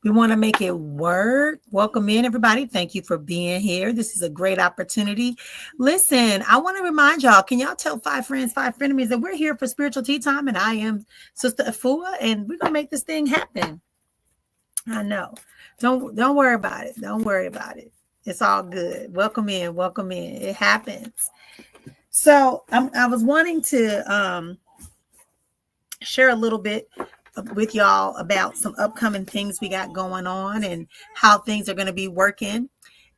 We want to make it work. Welcome in, everybody. Thank you for being here. This is a great opportunity. Listen, I want to remind y'all, can y'all tell 5 friends, 5 frenemies that we're here for Spiritual Tea Time, and I am Sister Afua, and we're going to make this thing happen. I know. Don't worry about it. Don't worry about it. It's all good. Welcome in. Welcome in. It happens. So I was wanting to share a little bit with y'all about some upcoming things we got going on and how things are going to be working.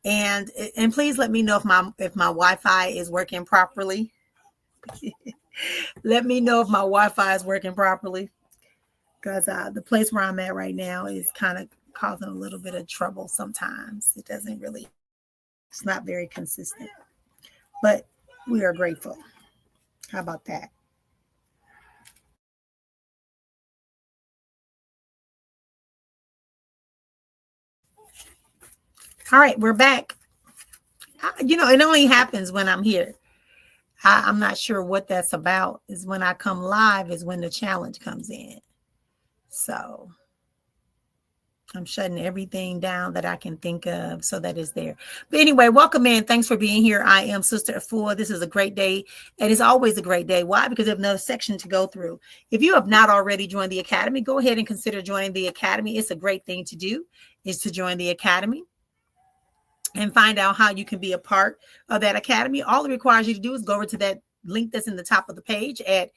And please let me know if my Wi-Fi is working properly. Let me know if my Wi-Fi is working properly, because the place where I'm at right now is kind of causing a little bit of trouble sometimes. It's not very consistent, but we are grateful. How about that? All right, we're back. It only happens when I'm here. I'm not sure what that's about. Is when I come live is when the challenge comes in. So I'm shutting everything down that I can think of so that it's there. But anyway, welcome in. Thanks for being here. I am Sister Afua. This is a great day. And it's always a great day. Why? Because I have another section to go through. If you have not already joined the Academy, go ahead and consider joining the Academy. It's a great thing to do, is to join the Academy and find out how you can be a part of that Academy. All it requires you to do is go over to that link that's in the top of the page at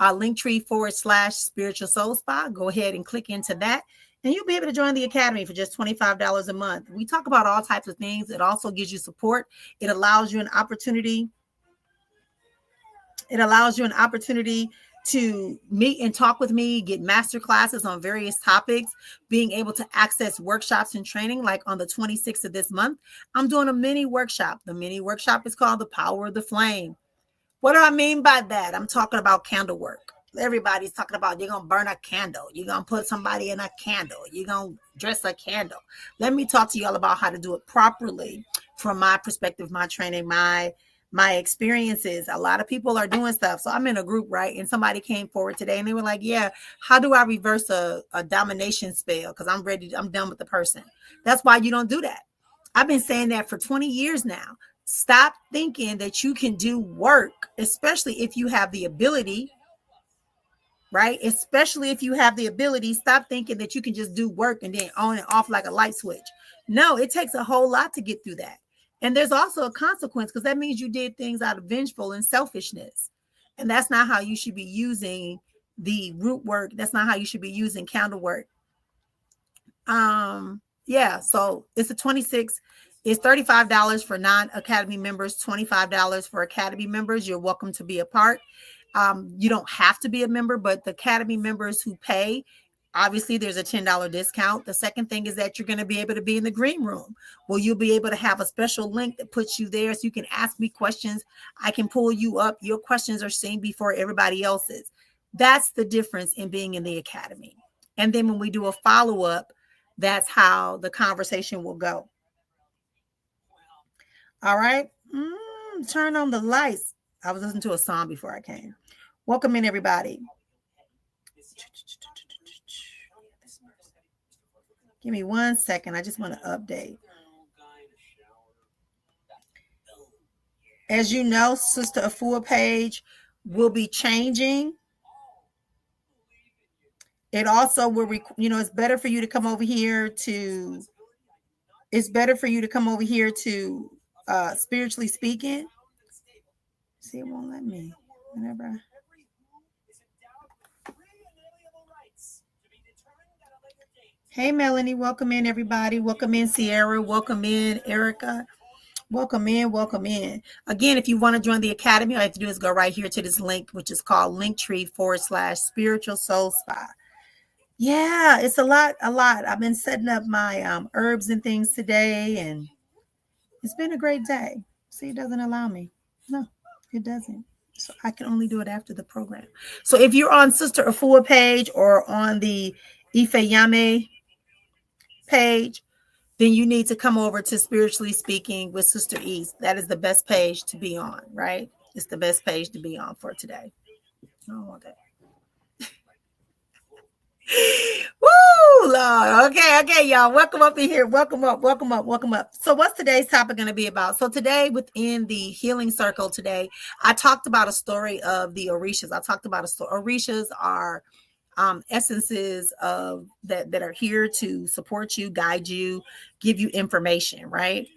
Linktree/Spiritual Soul Spa. Go ahead and click into that, and you'll be able to join the Academy for just $25 a month. We talk about all types of things. It also gives you support. It allows you an opportunity. To meet and talk with me, get master classes on various topics, being able to access workshops and training. Like on the 26th of this month, I'm doing a mini workshop. The mini workshop is called The Power of the Flame. What do I mean by that? I'm talking about candle work. Everybody's talking about you're going to burn a candle. You're going to put somebody in a candle. You're going to dress a candle. Let me talk to y'all about how to do it properly from my perspective, my training, my experiences. A lot of people are doing stuff. So I'm in a group, right? And somebody came forward today and they were like, yeah, how do I reverse a domination spell? Because I'm done with the person. That's why you don't do that. I've been saying that for 20 years now. Stop thinking that you can do work, especially if you have the ability, right? Especially if you have the ability. Stop thinking that you can just do work and then on and off like a light switch. No, it takes a whole lot to get through that. And there's also a consequence, because that means you did things out of vengeful and selfishness. And that's not how you should be using the root work. That's not how you should be using candle work. Yeah, so it's a 26. It's $35 for non-Academy members, $25 for Academy members. You're welcome to be a part. You don't have to be a member, but the Academy members who pay, obviously there's a $10 discount. The second thing is that you're going to be able to be in the green room. Well, you'll be able to have a special link that puts you there so you can ask me questions. I can pull you up. Your questions are seen before everybody else's. That's the difference in being in the Academy. And then when we do a follow-up, that's how the conversation will go. All right. Turn on the lights. I was listening to a song before I came. Welcome in, everybody. Give me 1 second. I just want to update. As you know, Sister Afua page will be changing. It also will, it's better for you to come over here to, spiritually speaking. See, it won't let me. Whenever. Hey, Melanie, welcome in, everybody. Welcome in, Sierra. Welcome in, Erica. Welcome in. Welcome in. Again, if you want to join the Academy, all you have to do is go right here to this link, which is called Linktree/Spiritual Soul Spa. Yeah, it's a lot. I've been setting up my herbs and things today, and it's been a great day. See, it doesn't allow me. No, it doesn't. So I can only do it after the program. So if you're on Sister Afua page or on the Ifeyame page, then you need to come over to Spiritually Speaking with Sister E. That is the best page to be on, right? It's the best page to be on for today. I don't want that. Woo, Lord. Okay, y'all. Welcome up in here. Welcome up. So, what's today's topic going to be about? So, today, within the healing circle, today, I talked about a story of the Orishas. I talked about a story. Orishas are essences of that are here to support you, guide you, give you information, right?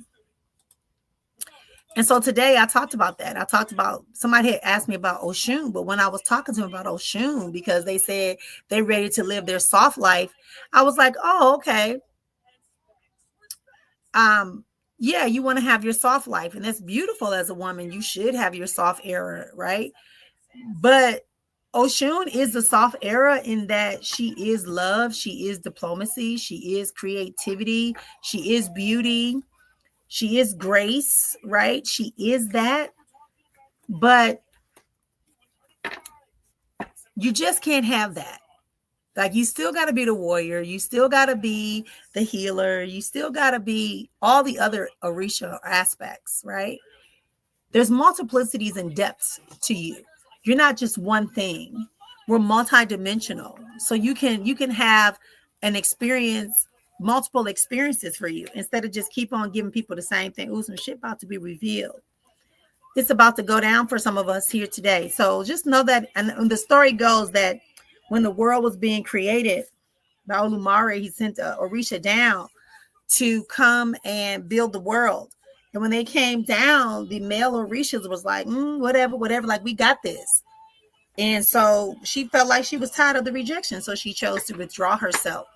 And so today I talked about that. I talked about, somebody had asked me about Oshun, but when I was talking to them about Oshun, because they said they're ready to live their soft life, I was like, oh, okay. Yeah, you want to have your soft life, and that's beautiful. As a woman, you should have your soft era, right? But Oshun is the soft era in that she is love, she is diplomacy, she is creativity, she is beauty, she is grace, right? She is that. But you just can't have that. Like, you still got to be the warrior. You still got to be the healer. You still got to be all the other Orisha aspects, right? There's multiplicities and depths to you. You're not just one thing. We're multidimensional. So you can have an experience, multiple experiences for you, instead of just keep on giving people the same thing. Ooh, some shit about to be revealed. It's about to go down for some of us here today. So just know that, and the story goes that when the world was being created, by Olumare, he sent Orisha down to come and build the world. And when they came down, the male Orishas was like, whatever, like, we got this. And so she felt like she was tired of the rejection. So she chose to withdraw herself.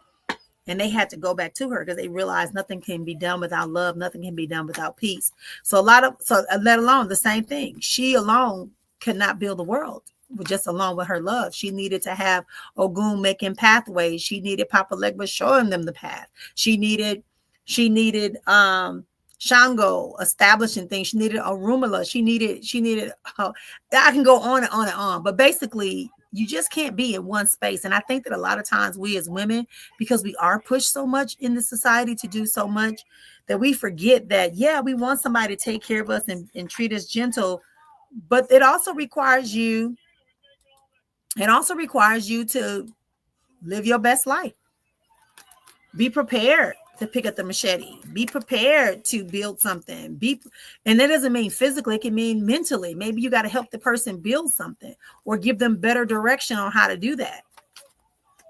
And they had to go back to her because they realized nothing can be done without love. Nothing can be done without peace. So let alone the same thing. She alone could not build the world just alone with her love. She needed to have Ogun making pathways. She needed Papa Legba showing them the path. She needed Shango establishing things. She needed Orumila. She needed I can go on and on and on. But basically, you just can't be in one space. And I think that a lot of times we as women, because we are pushed so much in the society to do so much, that we forget that, yeah, we want somebody to take care of us and treat us gentle. But it also requires you to live your best life. Be prepared to pick up the machete. Be prepared to build something. And that doesn't mean physically, it can mean mentally. Maybe you got to help the person build something or give them better direction on how to do that.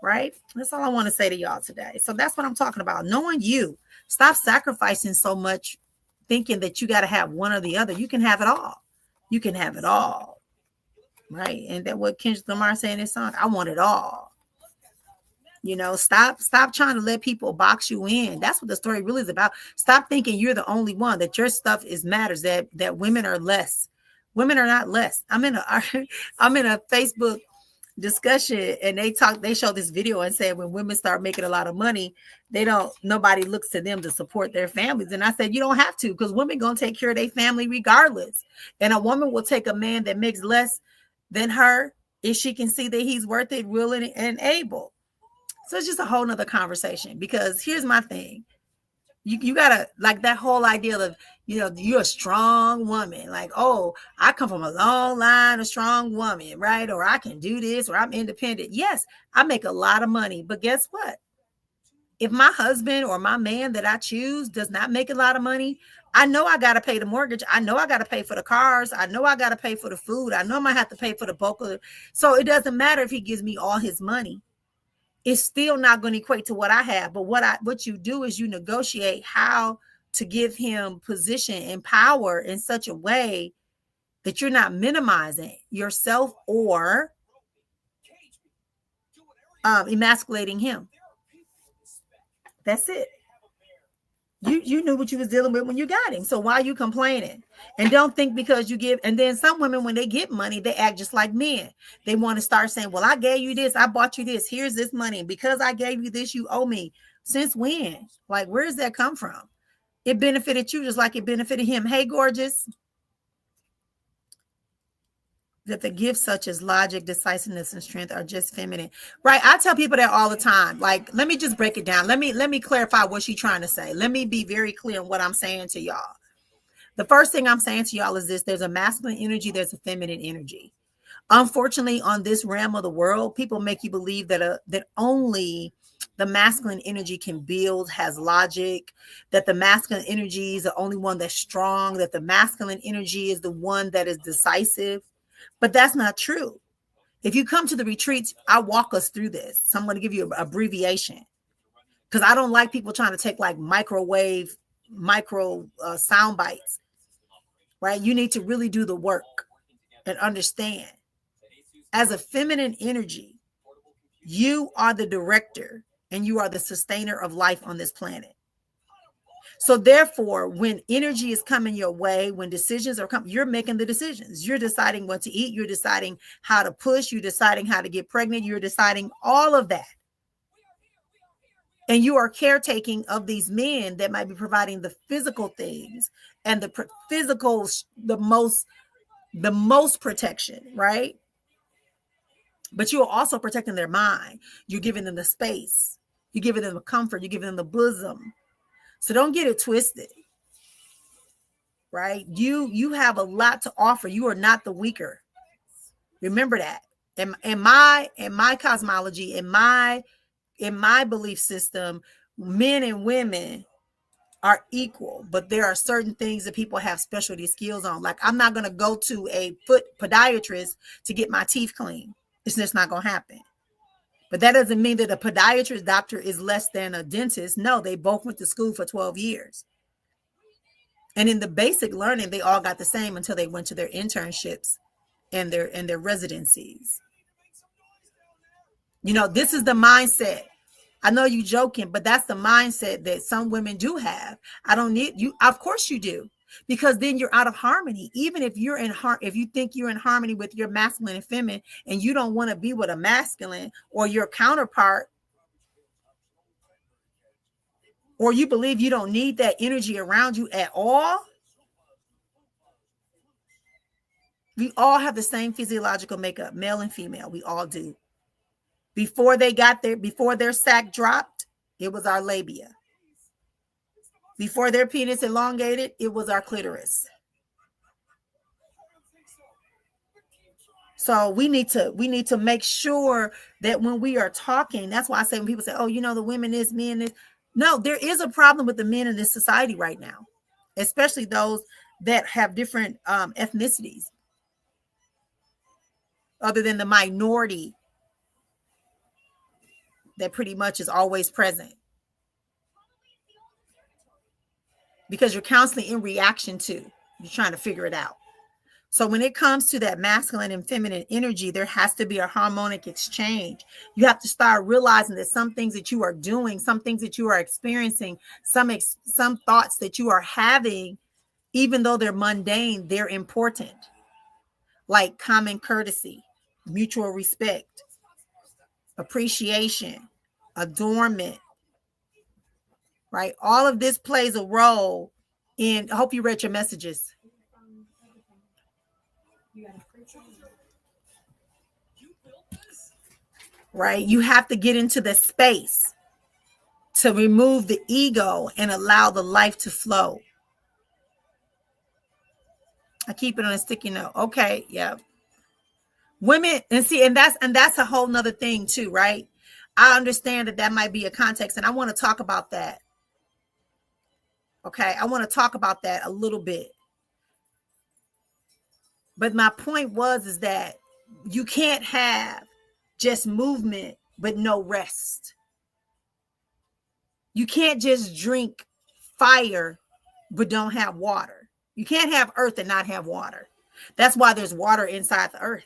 Right? That's all I want to say to y'all today. So that's what I'm talking about. Knowing you. Stop sacrificing so much, thinking that you got to have one or the other. You can have it all. You can have it all. Right? And that what Kendrick Lamar saying in his song, I want it all. Stop trying to let people box you in. That's what the story really is about. Stop thinking you're the only one, that your stuff matters, that women are less. Women are not less. I'm in a Facebook discussion, and they show this video and say when women start making a lot of money, nobody looks to them to support their families. And I said, you don't have to, because women gonna take care of their family regardless. And a woman will take a man that makes less than her if she can see that he's worth it, willing and able. So it's just a whole nother conversation, because here's my thing. You gotta, like, that whole idea of, you're a strong woman. Like, oh, I come from a long line of strong women, right? Or I can do this, or I'm independent. Yes, I make a lot of money, but guess what? If my husband or my man that I choose does not make a lot of money, I know I got to pay the mortgage. I know I got to pay for the cars. I know I got to pay for the food. I know I might have to pay for the bulk of it. So it doesn't matter if he gives me all his money. It's still not going to equate to what I have. But what you do is you negotiate how to give him position and power in such a way that you're not minimizing yourself or emasculating him. That's it. You knew what you was dealing with when you got him. So why are you complaining? And don't think because you give. And then some women, when they get money, they act just like men. They want to start saying, well, I gave you this. I bought you this. Here's this money. And because I gave you this, you owe me. Since when? Like, where does that come from? It benefited you just like it benefited him. Hey, gorgeous. That the gifts such as logic, decisiveness, and strength are just feminine. Right. I tell people that all the time. Like, let me just break it down. Let me clarify what she's trying to say. Let me be very clear on what I'm saying to y'all. The first thing I'm saying to y'all is this: there's a masculine energy, there's a feminine energy. Unfortunately, on this realm of the world, people make you believe that only the masculine energy can build, has logic, that the masculine energy is the only one that's strong, that the masculine energy is the one that is decisive. But that's not true. If you come to the retreats, I walk us through this. So I'm going to give you an abbreviation because I don't like people trying to take like micro sound bites, right? You need to really do the work and understand. As a feminine energy, you are the director and you are the sustainer of life on this planet. So therefore, when energy is coming your way, when decisions are coming, you're making the decisions. You're deciding what to eat. You're deciding how to push. You're deciding how to get pregnant. You're deciding all of that. And you are caretaking of these men that might be providing the physical things and the most protection, right? But you are also protecting their mind. You're giving them the space. You're giving them the comfort. You're giving them the bosom. So don't get it twisted, right? You have a lot to offer. You are not the weaker. Remember that. In my cosmology, in my belief system, men and women are equal, but there are certain things that people have specialty skills on. Like I'm not going to go to a foot podiatrist to get my teeth clean. It's just not going to happen. But that doesn't mean that a podiatrist doctor is less than a dentist. No, they both went to school for 12 years. And in the basic learning, they all got the same until they went to their internships and their residencies. You know, this is the mindset. I know you joking, but that's the mindset that some women do have. I don't need you. Of course you do. Because then you're out of harmony. Even if you're if you think you're in harmony with your masculine and feminine and you don't want to be with a masculine or your counterpart, or you believe you don't need that energy around you at all, we all have the same physiological makeup, male and female. We all do. Before they got there, before their sac dropped, it was our labia. Before their penis elongated, it was our clitoris. So we need to make sure that when we are talking, that's why I say when people say, oh, you know, the women is men is. No, there is a problem with the men in this society right now, especially those that have different ethnicities other than the minority that pretty much is always present. Because you're constantly in reaction to, you're trying to figure it out. So when it comes to that masculine and feminine energy, there has to be a harmonic exchange. You have to start realizing that some things that you are doing, some things that you are experiencing, some thoughts that you are having, even though they're mundane, they're important. Like common courtesy, mutual respect, appreciation, adornment, right? All of this plays a role in, I hope you read your messages. Right? You have to get into the space to remove the ego and allow the life to flow. I keep it on a sticky note. Okay, yeah. Women, and see, and that's a whole nother thing too, right? I understand that might be a context, and I want to talk about that. Okay, I want to talk about that a little bit. But my point is that you can't have just movement but no rest. You can't just drink fire but don't have water. You can't have earth and not have water. That's why there's water inside the earth.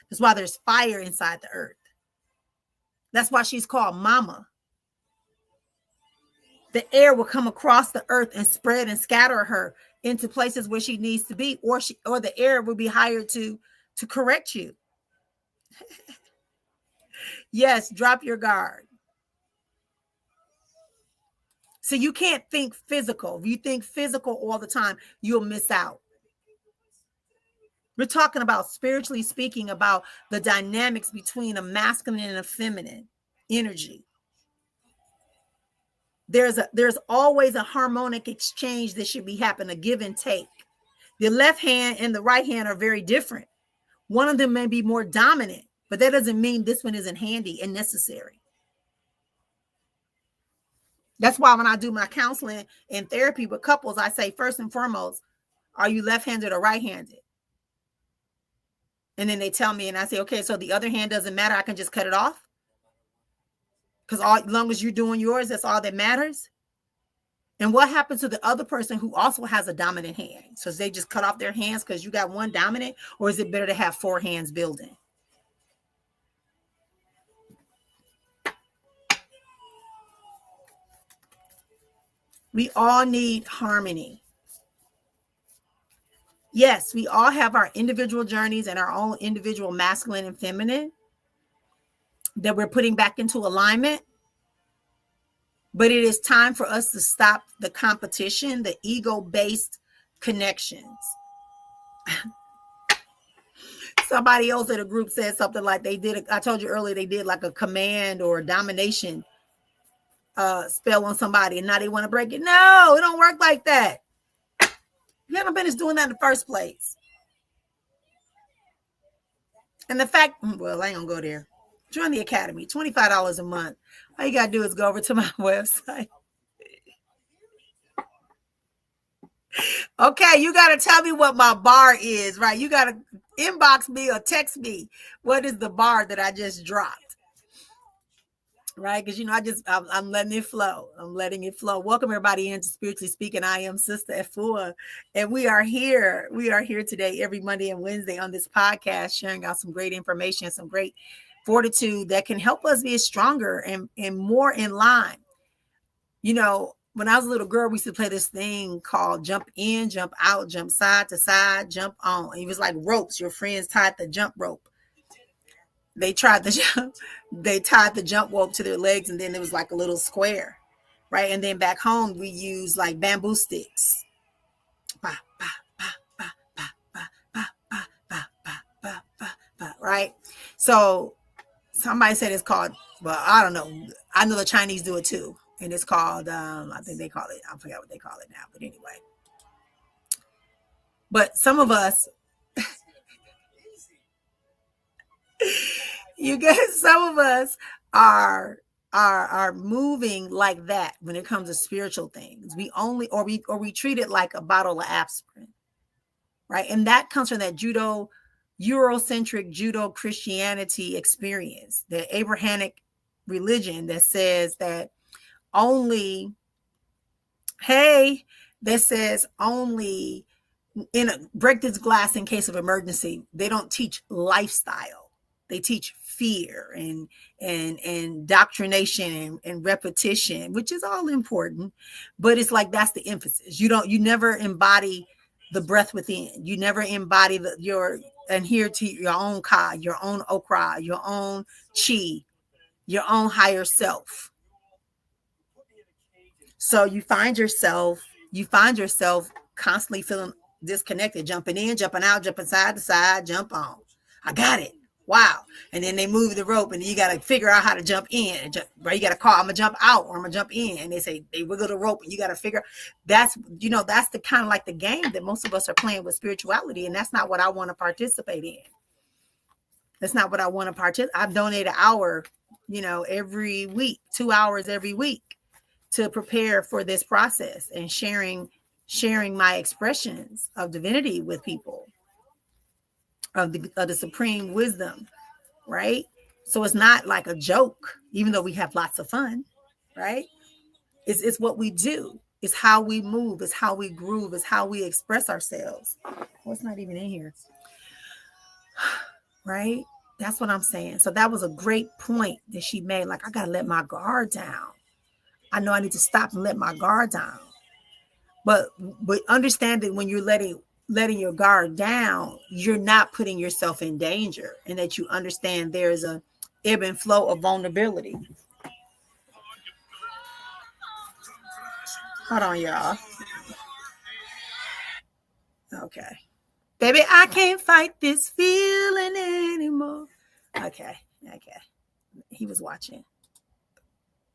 That's why there's fire inside the earth. That's why she's called Mama. The air will come across the earth and spread and scatter her into places where she needs to be, or the air will be hired to correct you. Yes, drop your guard. So you can't think physical. If you think physical all the time, you'll miss out. We're talking about, spiritually speaking, about the dynamics between a masculine and a feminine energy. There's always a harmonic exchange that should be happening, a give and take. The left hand and the right hand are very different. One of them may be more dominant, but that doesn't mean this one isn't handy and necessary. That's why when I do my counseling and therapy with couples, I say, first and foremost, are you left-handed or right-handed? And then they tell me, and I say, okay, so the other hand doesn't matter. I can just cut it off. Because as long as you're doing yours, that's all that matters. And what happens to the other person who also has a dominant hand? So they just cut off their hands because you got one dominant, or is it better to have 4 hands building? We all need harmony. Yes, we all have our individual journeys and our own individual masculine and feminine that we're putting back into alignment. But it is time for us to stop the competition, the ego-based connections. Somebody else in a group said something like I told you earlier, they did like a command or a domination spell on somebody, and now they want to break it. No, it don't work like that. You haven't finished doing that in the first place. And the fact, well, I ain't gonna go there. Join the academy, $25 a month. All you gotta do is go over to my website. Okay, you gotta tell me what my bar is, right? You gotta inbox me or text me. What is the bar that I just dropped? Right? Because I'm letting it flow. I'm letting it flow. Welcome everybody into Spiritually Speaking. I am SIsta E, and we are here. We are here today every Monday and Wednesday on this podcast, sharing out some great information, some great fortitude that can help us be stronger and more in line. You know, when I was a little girl, we used to play this thing called jump in, jump out, jump side to side, jump on. It was like ropes. Your friends tied the jump rope. They tied the jump rope to their legs, and then there was like a little square, right? And then back home, we used like bamboo sticks. Right? So somebody said it's called, well, I don't know. I know the Chinese do it too. And it's called, I think they call it, I forgot what they call it now, but anyway. But some of us, some of us are moving like that when it comes to spiritual things. We treat it like a bottle of aspirin, right? And that comes from that Eurocentric judo Christianity experience, the Abrahamic religion that says only break this glass in case of emergency. They don't teach lifestyle. They teach fear and indoctrination and repetition, which is all important, but it's like that's the emphasis. You never embody the breath within. You never embody adhere to your own ka, your own okra, your own chi, your own higher self. So you find yourself constantly feeling disconnected, jumping in, jumping out, jumping side to side, jump on. I got it. Wow. And then they move the rope, and you got to figure out how to jump in. Right? You got to call, I'm going to jump out or I'm going to jump in. And they wiggle the rope, and you got to figure. That's the kind of like the game that most of us are playing with spirituality. And that's not what I want to participate in. That's not what I want to participate. I donate an hour, every week, 2 hours every week to prepare for this process and sharing my expressions of divinity with people, of the supreme wisdom, right? So it's not like a joke, even though we have lots of fun, right? It's what we do. It's how we move. It's how we groove. It's how we express ourselves. Well, it's not even in here, right? That's what I'm saying. So that was a great point that she made. Like, I got to let my guard down. I know I need to stop and let my guard down. But understand that when you're letting your guard down, you're not putting yourself in danger, and that you understand there's a ebb and flow of vulnerability. Hold on, y'all. Okay. Baby, I can't fight this feeling anymore. Okay. He was watching.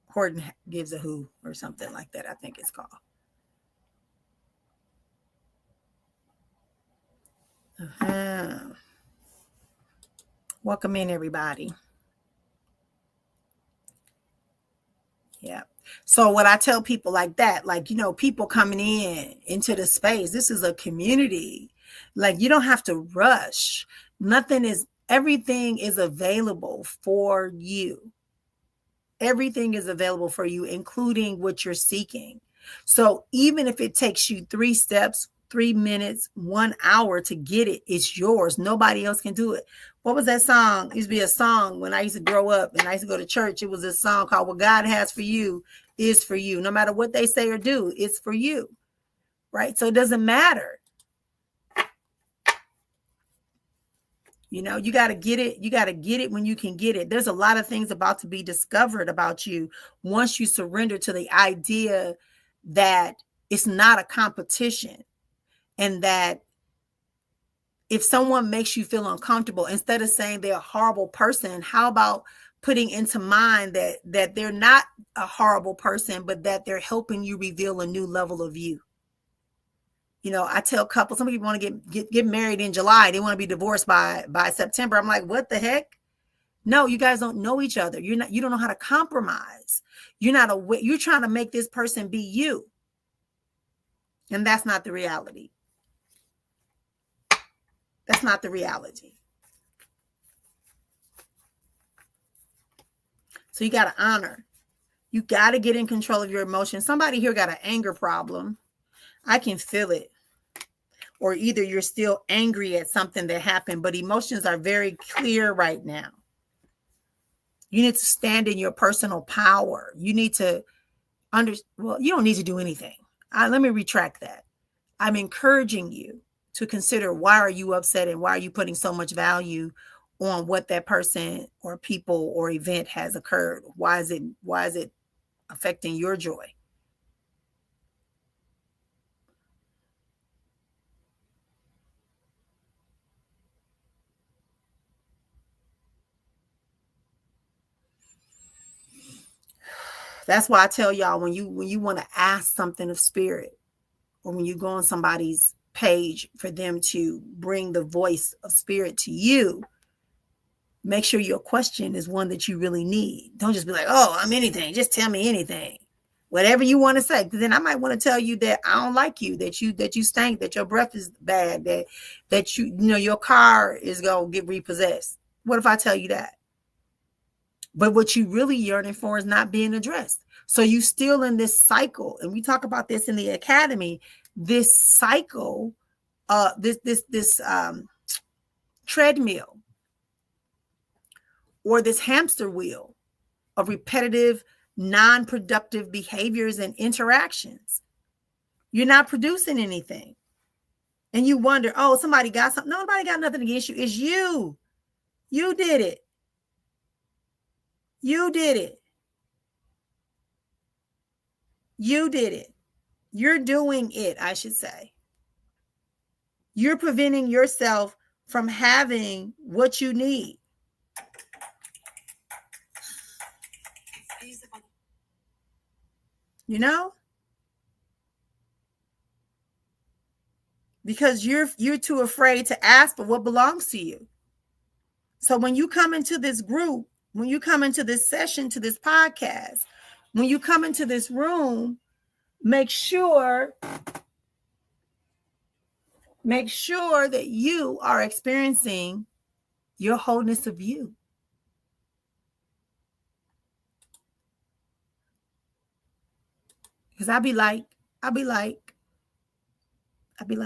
Horton Gives a Who or something like that, I think it's called. Welcome in, everybody. Yeah. So what I tell people like that, like, people coming into the space, this is a community. Like, you don't have to rush. Everything is available for you. Everything is available for you, including what you're seeking. So even if it takes you 3 steps, 3 minutes, 1 hour to get it, it's yours. Nobody else can do it. What was that song? It used to be a song when I used to grow up and I used to go to church. It was a song called What God Has for You is for you. No matter what they say or do, it's for you. Right? So it doesn't matter. You got to get it. You got to get it when you can get it. There's a lot of things about to be discovered about you once you surrender to the idea that it's not a competition, and that if someone makes you feel uncomfortable, instead of saying they're a horrible person, how about putting into mind that they're not a horrible person, but that they're helping you reveal a new level of you. I tell couples, some people want to get married in July. They want to be divorced by September. I'm like, what the heck? No, you guys don't know each other. You don't know how to compromise. You're trying to make this person be you. And that's not the reality. That's not the reality. So you got to honor. You got to get in control of your emotions. Somebody here got an anger problem. I can feel it. Or either you're still angry at something that happened, but emotions are very clear right now. You need to stand in your personal power. You need to you don't need to do anything. Let me retract that. I'm encouraging you to consider, why are you upset and why are you putting so much value on what that person or people or event has occurred? Why is it affecting your joy? That's why I tell y'all, when you want to ask something of spirit, or when you go on somebody's page for them to bring the voice of spirit to you, make sure your question is one that you really need. Don't just be like, oh, I'm anything. Just tell me anything. Whatever you want to say. Then I might want to tell you that I don't like you, that you stink, that your breath is bad, that your car is going to get repossessed. What if I tell you that? But what you really yearning for is not being addressed. So you still in this cycle, and we talk about this in the academy, this cycle, this treadmill, or this hamster wheel of repetitive, non-productive behaviors and interactions. You're not producing anything. And you wonder, oh, somebody got something. Nobody got nothing against you. It's you. You did it. You did it. You did it. You're doing it, I should say. You're preventing yourself from having what you need. Because you're too afraid to ask for what belongs to you. So when you come into this group, when you come into this session, to this podcast, when you come into this room, make sure that you are experiencing your wholeness of you. Because I'll be like,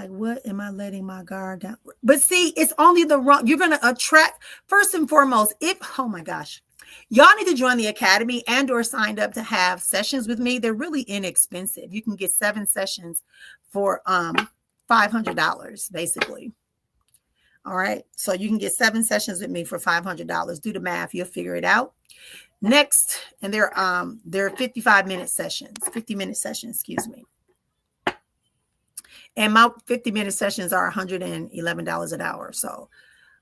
what am I letting my guard down? But see, it's only the wrong. You're going to attract, first and foremost, oh my gosh, y'all need to join the academy and or signed up to have sessions with me. They're really inexpensive. You can get 7 sessions for $500, basically. All right. So you can get 7 sessions with me for $500. Do the math. You'll figure it out. Next, and they're 55-minute sessions, 50-minute sessions, excuse me. And my 50-minute sessions are $111 an hour. So,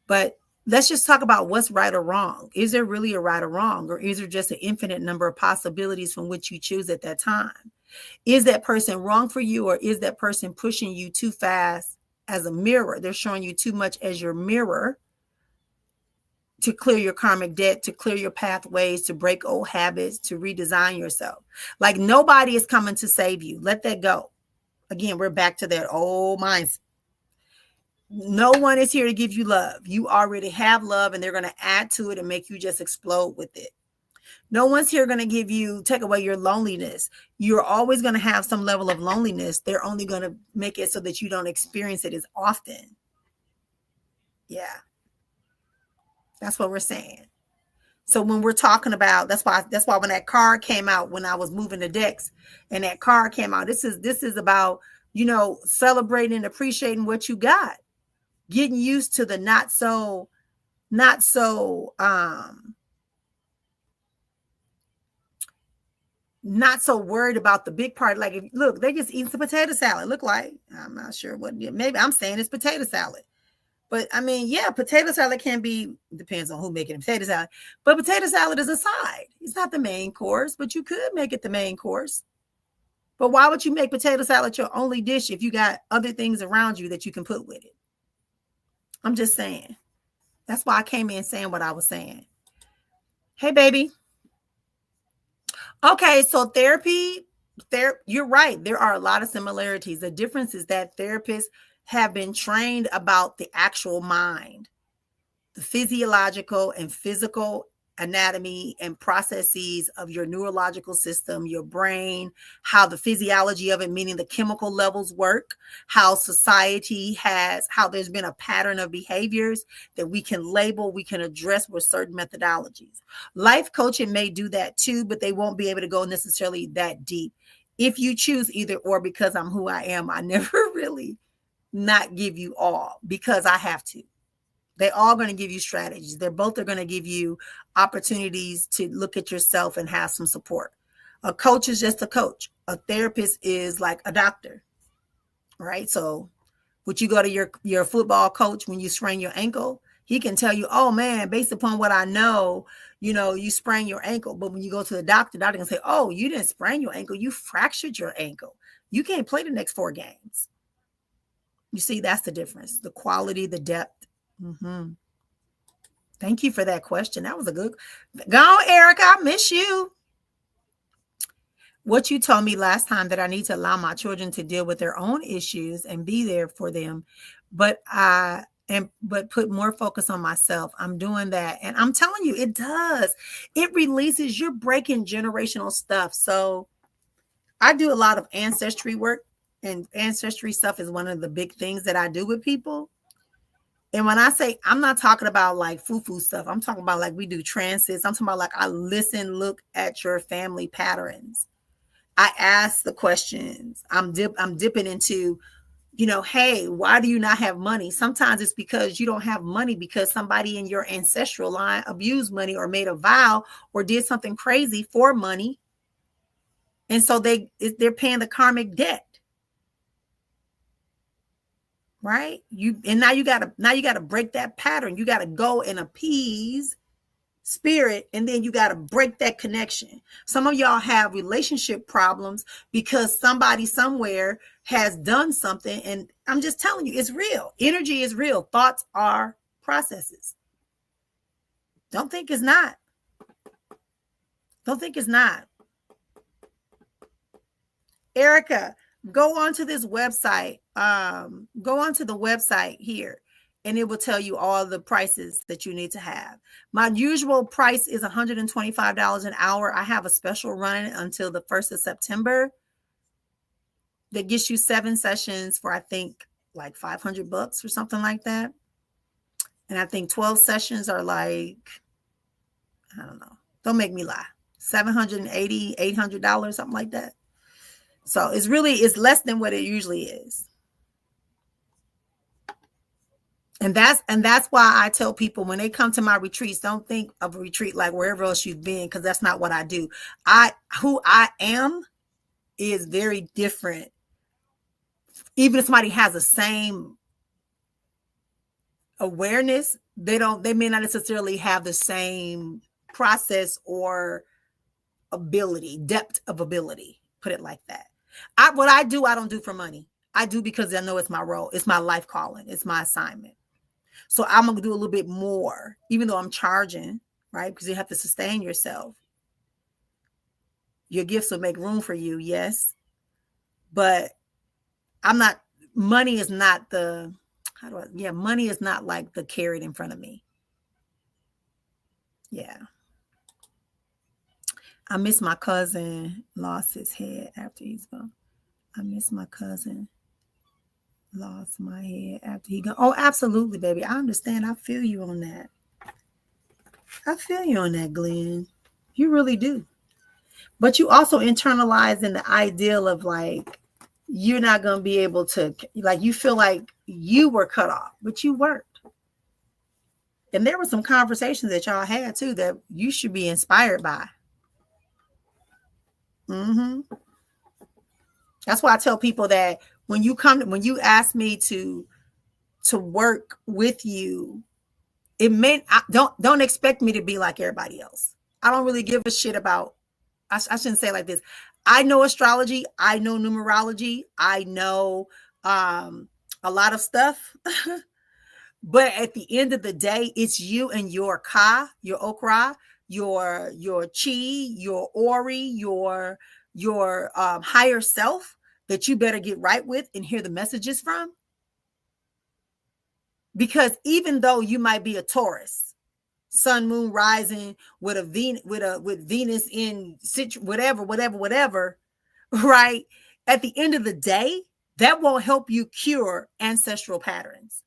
but let's just talk about what's right or wrong. Is there really a right or wrong? Or is there just an infinite number of possibilities from which you choose at that time? Is that person wrong for you, or is that person pushing you too fast as a mirror? They're showing you too much as your mirror. to clear your karmic debt, to clear your pathways, to break old habits, to redesign yourself. Like nobody is coming to save you. Let that go. Again, we're back to that old mindset. No one is here to give you love. You already have love, and they're going to add to it and make you just explode with it. No one's here going to take away your loneliness. You're always going to have some level of loneliness. They're only going to make it so that you don't experience it as often. Yeah. That's what we're saying. So when we're talking about, that's why when that card came out, when I was moving the decks and that card came out, this is about, celebrating and appreciating what you got, getting used to the not so worried about the big part. Like, look, they just eating some potato salad. Look like, I'm not sure what, maybe I'm saying it's potato salad. But I mean, yeah, potato salad depends on who making potato salad. But potato salad is a side. It's not the main course, but you could make it the main course. But why would you make potato salad your only dish if you got other things around you that you can put with it? I'm just saying. That's why I came in saying what I was saying. Hey, baby. Okay, so therapy, you're right. There are a lot of similarities. The difference is that therapists have been trained about the actual mind, the physiological and physical anatomy and processes of your neurological system, your brain, how the physiology of it, meaning the chemical levels work, how there's been a pattern of behaviors that we can label, we can address with certain methodologies. Life coaching may do that too, but they won't be able to go necessarily that deep. If you choose either or, because I'm who I am, I never really not give you all because I have to. They're all going to give you strategies. They're both are going to give you opportunities to look at yourself and have some support. A coach is just a coach. A therapist is like a doctor, right? So would you go to your football coach when you sprain your ankle? He can tell you, oh man, based upon what I know, you sprained your ankle. But when you go to the doctor can say, oh, you didn't sprain your ankle. You fractured your ankle. You can't play the next 4 games. You see, that's the difference. The quality, the depth. Mm-hmm. Thank you for that question. That was a good. Go on, Erica. I miss you. What you told me last time, that I need to allow my children to deal with their own issues and be there for them, but put more focus on myself. I'm doing that, and I'm telling you, it does. It releases. You're breaking generational stuff. So I do a lot of ancestry work, and ancestry stuff is one of the big things that I do with people. And when I say, I'm not talking about like foo-foo stuff. I'm talking about like we do transits. I'm talking about like I look at your family patterns. I ask the questions. I'm dipping into, hey, why do you not have money? Sometimes it's because you don't have money because somebody in your ancestral line abused money or made a vow or did something crazy for money. And so they're paying the karmic debt. Right? Now you gotta break that pattern. You gotta go and appease spirit, and then you gotta break that connection. Some of y'all have relationship problems because somebody somewhere has done something, and I'm just telling you, it's real. Energy is real. Thoughts are processes. Don't think it's not. Don't think it's not. Erica, go onto this website. Go onto the website here, and it will tell you all the prices that you need to have. My usual price is $125 an hour. I have a special running until the 1st of September that gets you 7 sessions for, I think, like $500 or something like that. And I think 12 sessions are like, I don't know. Don't make me lie. $780, $800, something like that. So it's less than what it usually is. And that's why I tell people when they come to my retreats, don't think of a retreat like wherever else you've been, because that's not what I do. Who I am is very different. Even if somebody has the same awareness, they may not necessarily have the same process or depth of ability. Put it like that. What I do, I don't do for money. I do because I know it's my role. It's my life calling. It's my assignment. So I'm going to do a little bit more, even though I'm charging, right? Because you have to sustain yourself. Your gifts will make room for you, yes. But money is not money is not like the carrot in front of me. Yeah. I miss my cousin lost his head after he's gone. I miss my cousin lost my head after he gone. Oh, absolutely, baby. I understand. I feel you on that. I feel you on that, Glenn. You really do. But you also internalize in the ideal of like, you're not going to be able to, like, you feel like you were cut off, but you weren't. And there were some conversations that y'all had too that you should be inspired by. That's why I tell people that when you ask me to work with you, it meant don't expect me to be like everybody else. I don't really give a shit about. I shouldn't say it like this. I know astrology. I know numerology. I know a lot of stuff. But at the end of the day, it's you and your ka, your okra, your chi, your ori, your higher self that you better get right with and hear the messages from. Because even though you might be a Taurus, sun, moon, rising with Venus in whatever, right? At the end of the day, that won't help you cure ancestral patterns.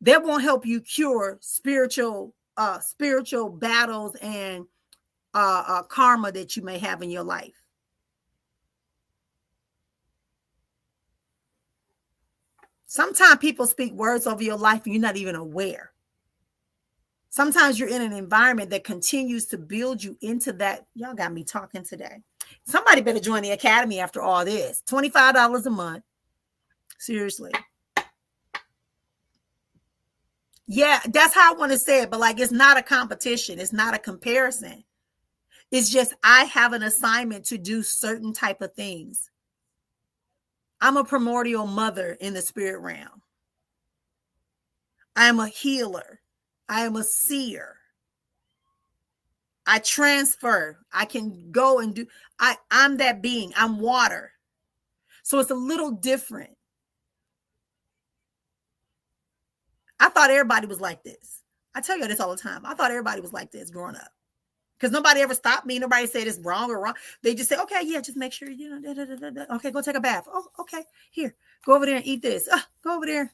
That won't help you cure spiritual battles and karma that you may have in your life. Sometimes people speak words over your life and you're not even aware. Sometimes you're in an environment that continues to build you into that. Y'all got me talking today. Somebody better join the academy after all this. $25 a month. Seriously. Yeah, that's how I want to say it. But like, it's not a competition. It's not a comparison. It's just I have an assignment to do certain type of things. I'm a primordial mother in the spirit realm. I am a healer. I am a seer. I transfer. I can go and do. I'm that being. I'm water. So it's a little different. I thought everybody was like this. I tell you this all the time. I thought everybody was like this growing up. Because nobody ever stopped me. Nobody said it's wrong or wrong. They just say, okay, yeah, just make sure, okay, go take a bath. Oh, okay, here, go over there and eat this. Go over there.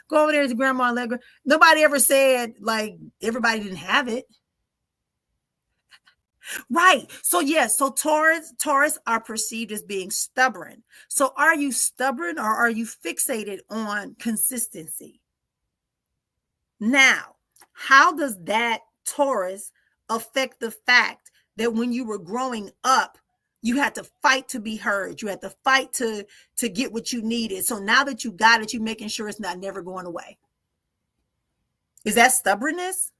Go over there to Grandma Allegra. Nobody ever said, like, everybody didn't have it. Right. So, yes. So Taurus are perceived as being stubborn. So are you stubborn or are you fixated on consistency? Now, how does that Taurus affect the fact that when you were growing up, you had to fight to be heard. You had to fight to get what you needed. So now that you got it, you're making sure it's not never going away. Is that stubbornness?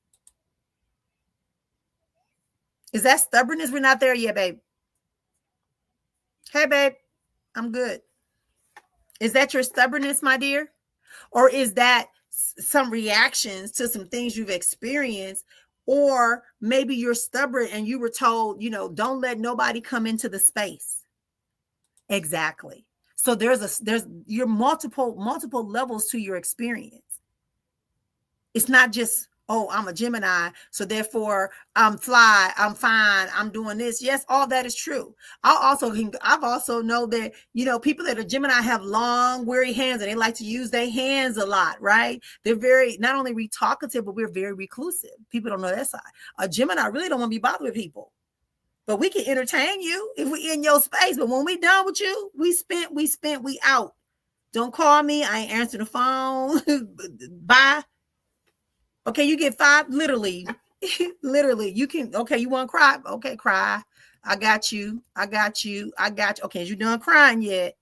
Is that stubbornness? We're not there yet, babe. Hey, babe, I'm good. Is that your stubbornness, my dear? Or is that some reactions to some things you've experienced? Or maybe you're stubborn and you were told, don't let nobody come into the space. Exactly. So there's your multiple levels to your experience. It's not just, oh, I'm a Gemini, so therefore I'm fly, I'm fine, I'm doing this. Yes, all that is true. I've also know that, people that are Gemini have long, weary hands and they like to use their hands a lot, right? They're very, not only talkative, but we're very reclusive. People don't know that side. A Gemini really don't want to be bothered with people. But we can entertain you if we in your space. But when we done with you, we out. Don't call me. I ain't answering the phone. Bye. Okay, you get 5, literally, you can, okay, you want to cry? Okay, cry. I got you. Okay, you done crying yet?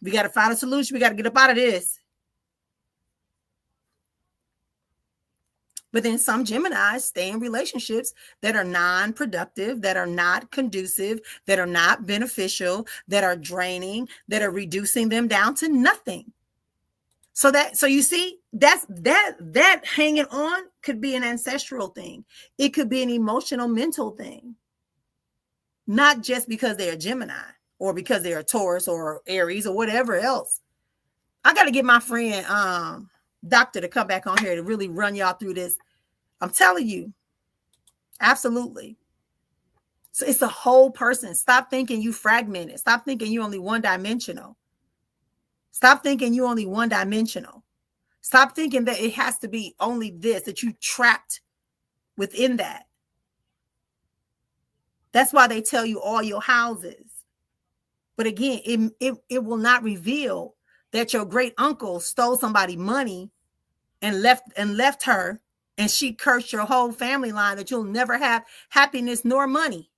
We got to find a solution. We got to get up out of this. But then some Geminis stay in relationships that are non-productive, that are not conducive, that are not beneficial, that are draining, that are reducing them down to nothing. So you see, that hanging on could be an ancestral thing. It could be an emotional, mental thing. Not just because they're a Gemini or because they're a Taurus or Aries or whatever else. I got to get my friend Doctor to come back on here to really run y'all through this. I'm telling you, absolutely. So it's a whole person. Stop thinking you fragmented. Stop thinking you only one-dimensional. Stop thinking you only one-dimensional. Stop thinking that it has to be only this, that you trapped within that. That's why they tell you all your houses. But again, it will not reveal that your great uncle stole somebody's money and left her, and she cursed your whole family line, that you'll never have happiness nor money.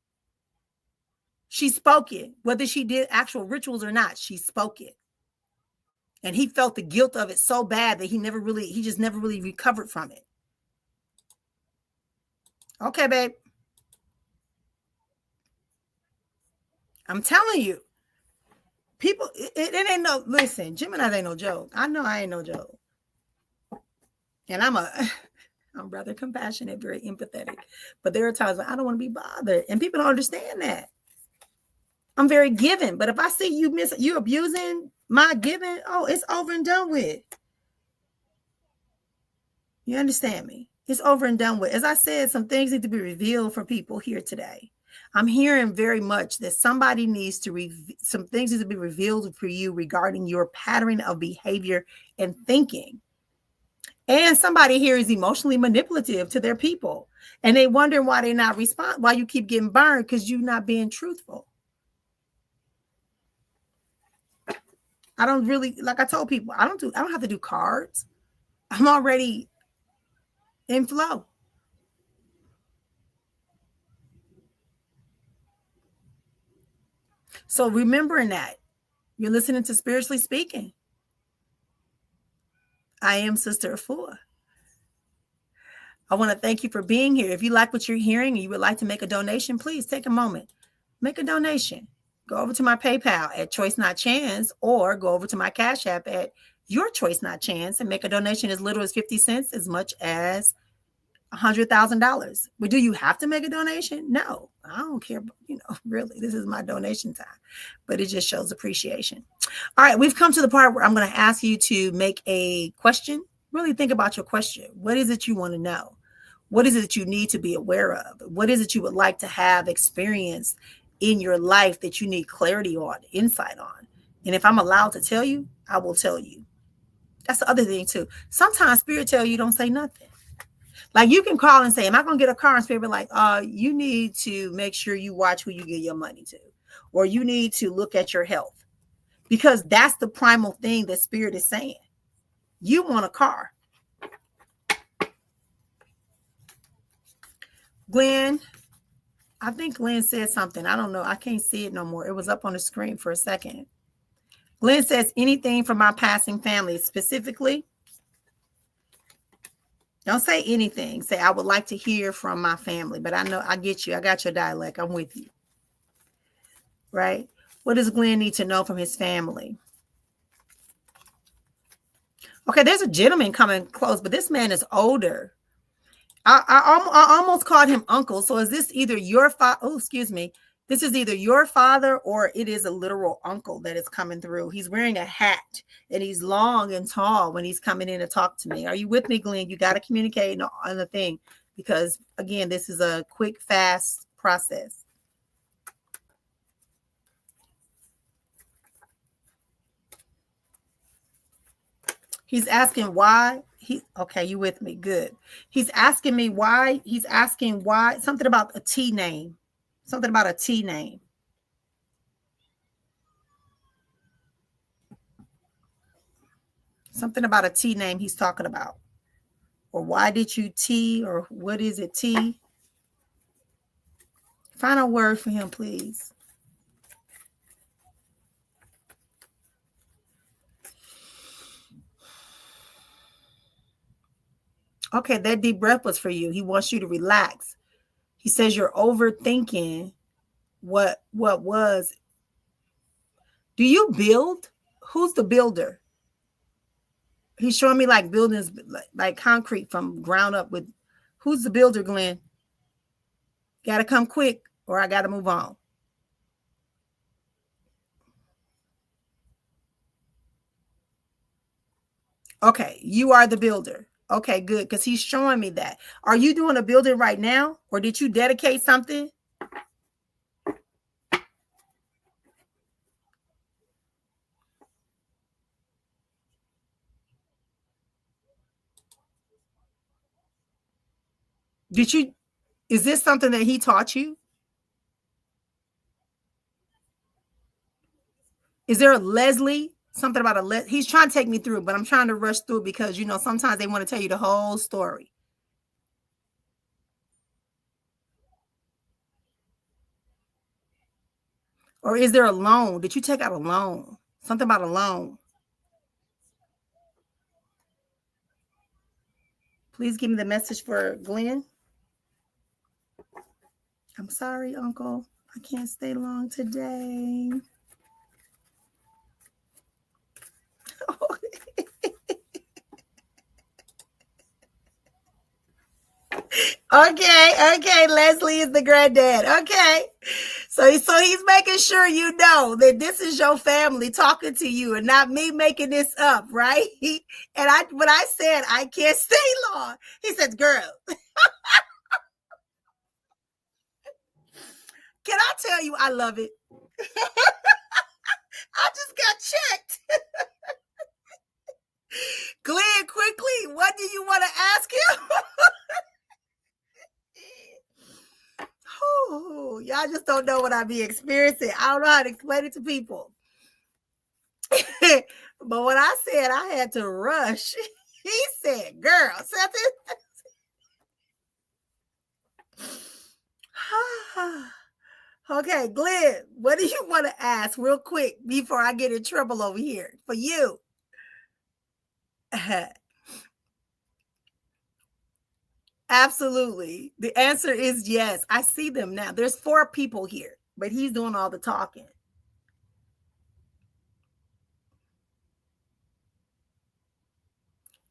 She spoke it, whether she did actual rituals or not. She spoke it, and he felt the guilt of it so bad that he just never really recovered from it. Okay, babe. I'm telling you, people, it ain't no, listen, Gemini ain't no joke. I know I ain't no joke. And I'm rather compassionate, very empathetic. But there are times when I don't want to be bothered. And people don't understand that. I'm very giving. But if I see you abusing my giving, oh, it's over and done with. You understand me? It's over and done with. As I said, some things need to be revealed for people here today. I'm hearing very much that somebody needs to some things need to be revealed for you regarding your pattern of behavior and thinking. And somebody here is emotionally manipulative to their people, and they wondering why they're not responding, why you keep getting burned, because you're not being truthful. I don't really, like I told people, I don't have to do cards. I'm already in flow. So remembering that, you're listening to Spiritually Speaking. I am Sister Afua. I want to thank you for being here. If you like what you're hearing and you would like to make a donation, please take a moment. Make a donation. Go over to my PayPal at Choice Not Chance, or go over to my Cash App at Your Choice Not Chance and make a donation as little as 50 cents, as much as $100,000. But do you have to make a donation? No, I don't care. Really, this is my donation time, but it just shows appreciation. All right, we've come to the part where I'm going to ask you to make a question. Really think about your question. What is it you want to know? What is it that you need to be aware of? What is it you would like to have experienced in your life that you need clarity on, insight on? And if I'm allowed to tell you, I will tell you. That's the other thing too. Sometimes Spirit tell you don't say nothing. Like you can call and say, am I going to get a car? And Spirit be like, you need to make sure you watch who you give your money to, or you need to look at your health, because that's the primal thing that Spirit is saying. You want a car. Glenn, I think Glenn said something. I don't know. I can't see it no more. It was up on the screen for a second. Glenn says, anything from my passing family, specifically. Don't say anything. Say, I would like to hear from my family. But I know, I get you. I got your dialect. I'm with you. Right? What does Glenn need to know from his family? Okay, there's a gentleman coming close, but this man is older. I almost called him uncle. So is this either your father? Oh, excuse me. This is either your father or it is a literal uncle that is coming through. He's wearing a hat and he's long and tall when he's coming in to talk to me. Are you with me, Glenn? You got to communicate on the thing, because again, this is a quick, fast process. He's asking why. Okay, you with me? Good. He's asking me why. He's asking why. Something about a T name. Something about a T name. Something about a T name he's talking about. Or why did you T? Or what is it, T? Find a word for him, please. Okay, that deep breath was for you. He wants you to relax. He says you're overthinking what was. Do you build? Who's the builder? He's showing me like buildings, like concrete from ground up. With who's the builder, Glenn? Got to come quick, or I got to move on. Okay, you are the builder. Okay, good, because he's showing me that. Are you doing a building right now, or did you dedicate something? Did you? Is this something that he taught you? Is there a Leslie? Something about he's trying to take me through, but I'm trying to rush through because, sometimes they want to tell you the whole story. Or is there a loan? Did you take out a loan? Something about a loan. Please give me the message for Glenn. I'm sorry, Uncle. I can't stay long today. Okay, Leslie is the granddad. Okay. So he's making sure you know that this is your family talking to you and not me making this up, right? And when I said I can't stay long, he says, girl. Can I tell you I love it? I just got checked. Glenn, quickly, what do you want to ask him? Oh, y'all just don't know what I be experiencing. I don't know how to explain it to people. But when I said I had to rush, he said, girl, something. Okay, Glenn, what do you want to ask real quick before I get in trouble over here for you? Absolutely. The answer is yes. I see them now. There's 4 people here, but he's doing all the talking.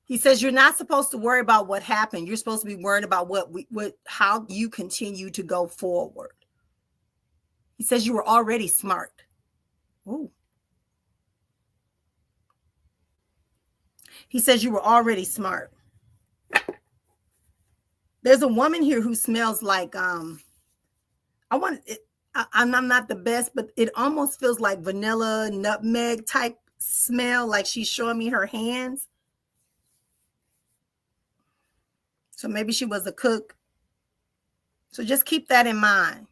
He says you're not supposed to worry about what happened. You're supposed to be worried about how you continue to go forward. He says you were already smart. Ooh. He says you were already smart. There's a woman here who smells like I'm not the best, but it almost feels like vanilla nutmeg type smell, like she's showing me her hands. So maybe she was a cook. So just keep that in mind.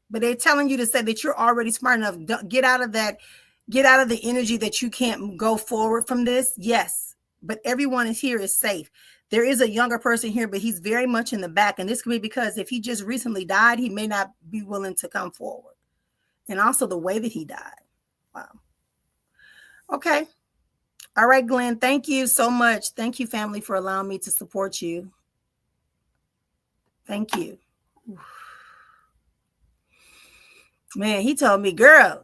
But they're telling you to say that you're already smart enough. Get out of the energy that you can't go forward from this. Yes, but everyone here is safe. There is a younger person here, but he's very much in the back. And this could be because if he just recently died, he may not be willing to come forward. And also the way that he died. Wow. Okay. All right, Glenn. Thank you so much. Thank you, family, for allowing me to support you. Thank you. Man, he told me, girl,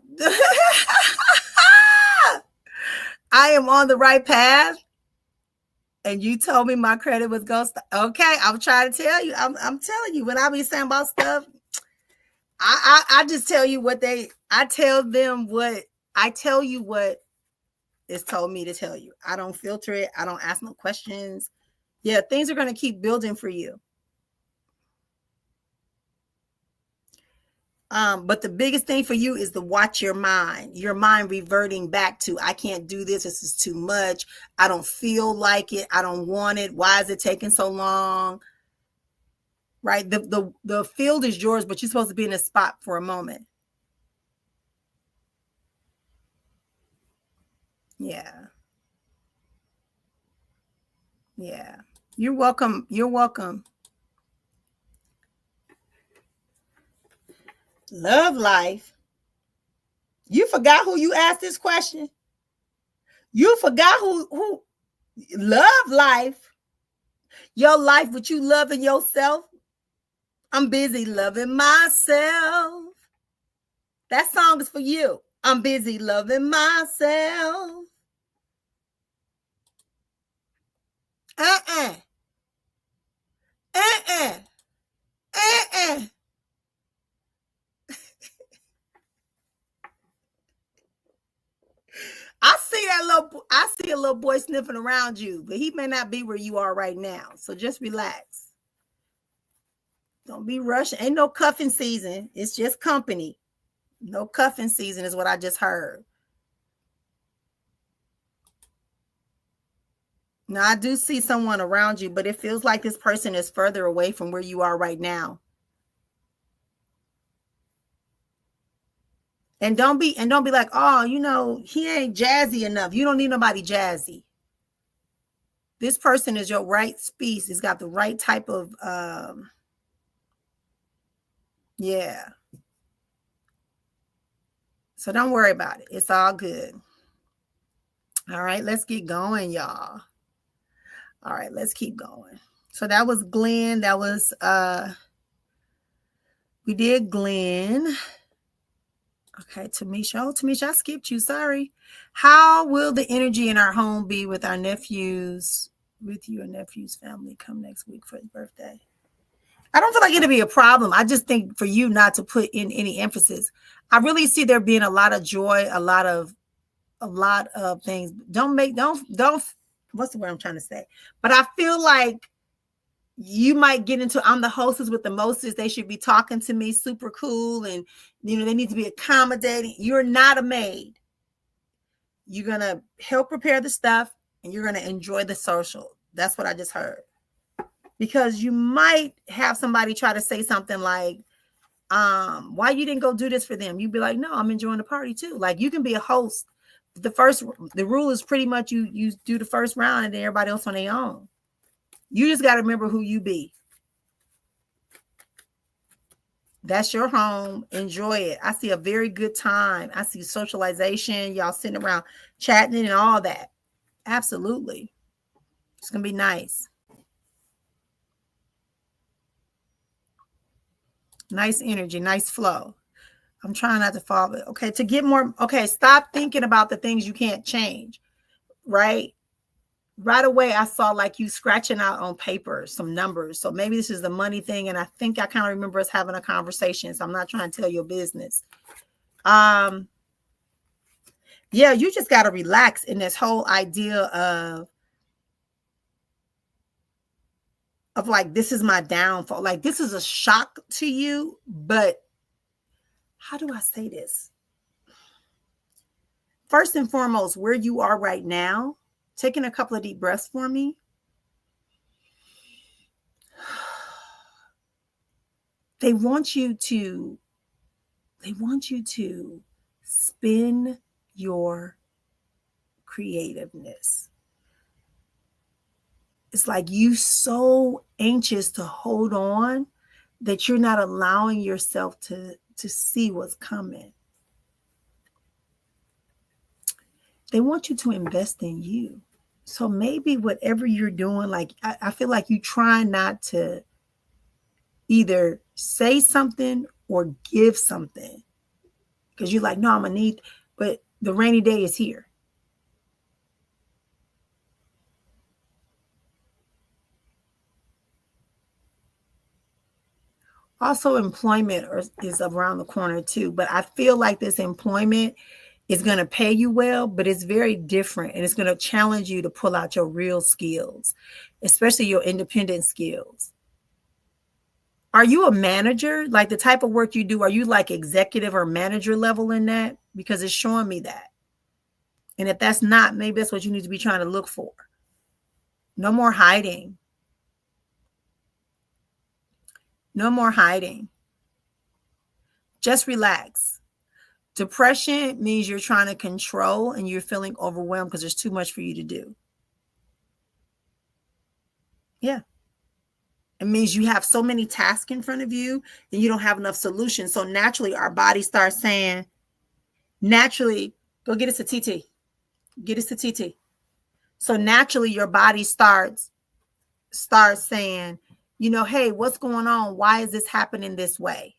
I am on the right path. And you told me my credit was going to okay. I'm trying to tell you. I'm telling you, when I be saying about stuff, I just tell you I tell you what is told me to tell you. I don't filter it. I don't ask no questions. Yeah, things are going to keep building for you. But the biggest thing for you is to watch your mind reverting back to, I can't do this. This is too much. I don't feel like it. I don't want it. Why is it taking so long? Right. The field is yours, but you're supposed to be in a spot for a moment. Yeah. Yeah. You're welcome. You're welcome. Love life. You forgot who you asked this question. You forgot who love life. Your life, what you loving yourself. I'm busy loving myself. That song is for you. I'm busy loving myself. Uh-uh. Uh-uh. Uh-uh. I see a little boy sniffing around you, but he may not be where you are right now. So just relax. Don't be rushing. Ain't no cuffing season. It's just company. No cuffing season is what I just heard. Now I do see someone around you, but it feels like this person is further away from where you are right now. And don't be like, oh, he ain't jazzy enough. You don't need nobody jazzy. This person is your right species. He's got the right type of yeah. So don't worry about it. It's all good. All right, let's get going, y'all. All right, let's keep going. So that was Glenn. That was we did Glenn. Okay, Tamisha. Oh, Tamisha, I skipped you. Sorry. How will the energy in our home be with our nephews, with your nephew's family come next week for his birthday? I don't feel like it'll be a problem. I just think for you not to put in any emphasis. I really see there being a lot of joy, a lot of things. Don't what's the word I'm trying to say? But I feel like you might get into, I'm the hostess with the mostest. They should be talking to me super cool. And, they need to be accommodating. You're not a maid. You're going to help prepare the stuff and you're going to enjoy the social. That's what I just heard. Because you might have somebody try to say something like, why you didn't go do this for them? You'd be like, no, I'm enjoying the party too. Like you can be a host. The rule is pretty much you do the first round and then everybody else on their own. You just got to remember who you be. That's your home. Enjoy it. I see a very good time. I see socialization. Y'all sitting around chatting and all that. Absolutely. It's going to be nice. Nice energy, nice flow. I'm trying not to fall. Okay, to get more. Okay, stop thinking about the things you can't change. Right away, I saw like you scratching out on paper some numbers. So maybe this is the money thing. And I think I kind of remember us having a conversation. So I'm not trying to tell your business. Yeah, you just got to relax in this whole idea of like, this is my downfall. Like, this is a shock to you. But how do I say this? First and foremost, where you are right now, taking a couple of deep breaths for me. They want you to spin your creativeness. It's like you so anxious to hold on that you're not allowing yourself to see what's coming. They want you to invest in you. So maybe whatever you're doing, like I feel like you try not to either say something or give something because you're like, no, I'm gonna need, but the rainy day is here. Also, employment is around the corner too, but I feel like this employment is going to pay you well, but it's very different and it's going to challenge you to pull out your real skills, especially your independent skills. Are you a manager? Like the type of work you do, are you like executive or manager level in that? Because it's showing me that. And if that's not, maybe that's what you need to be trying to look for. No more hiding. No more hiding. Just relax. Depression means you're trying to control and you're feeling overwhelmed because there's too much for you to do. Yeah. It means you have so many tasks in front of you and you don't have enough solutions. So naturally, our body starts saying, naturally, go get us a TT. Get us a TT. So naturally, your body starts saying, hey, what's going on? Why is this happening this way?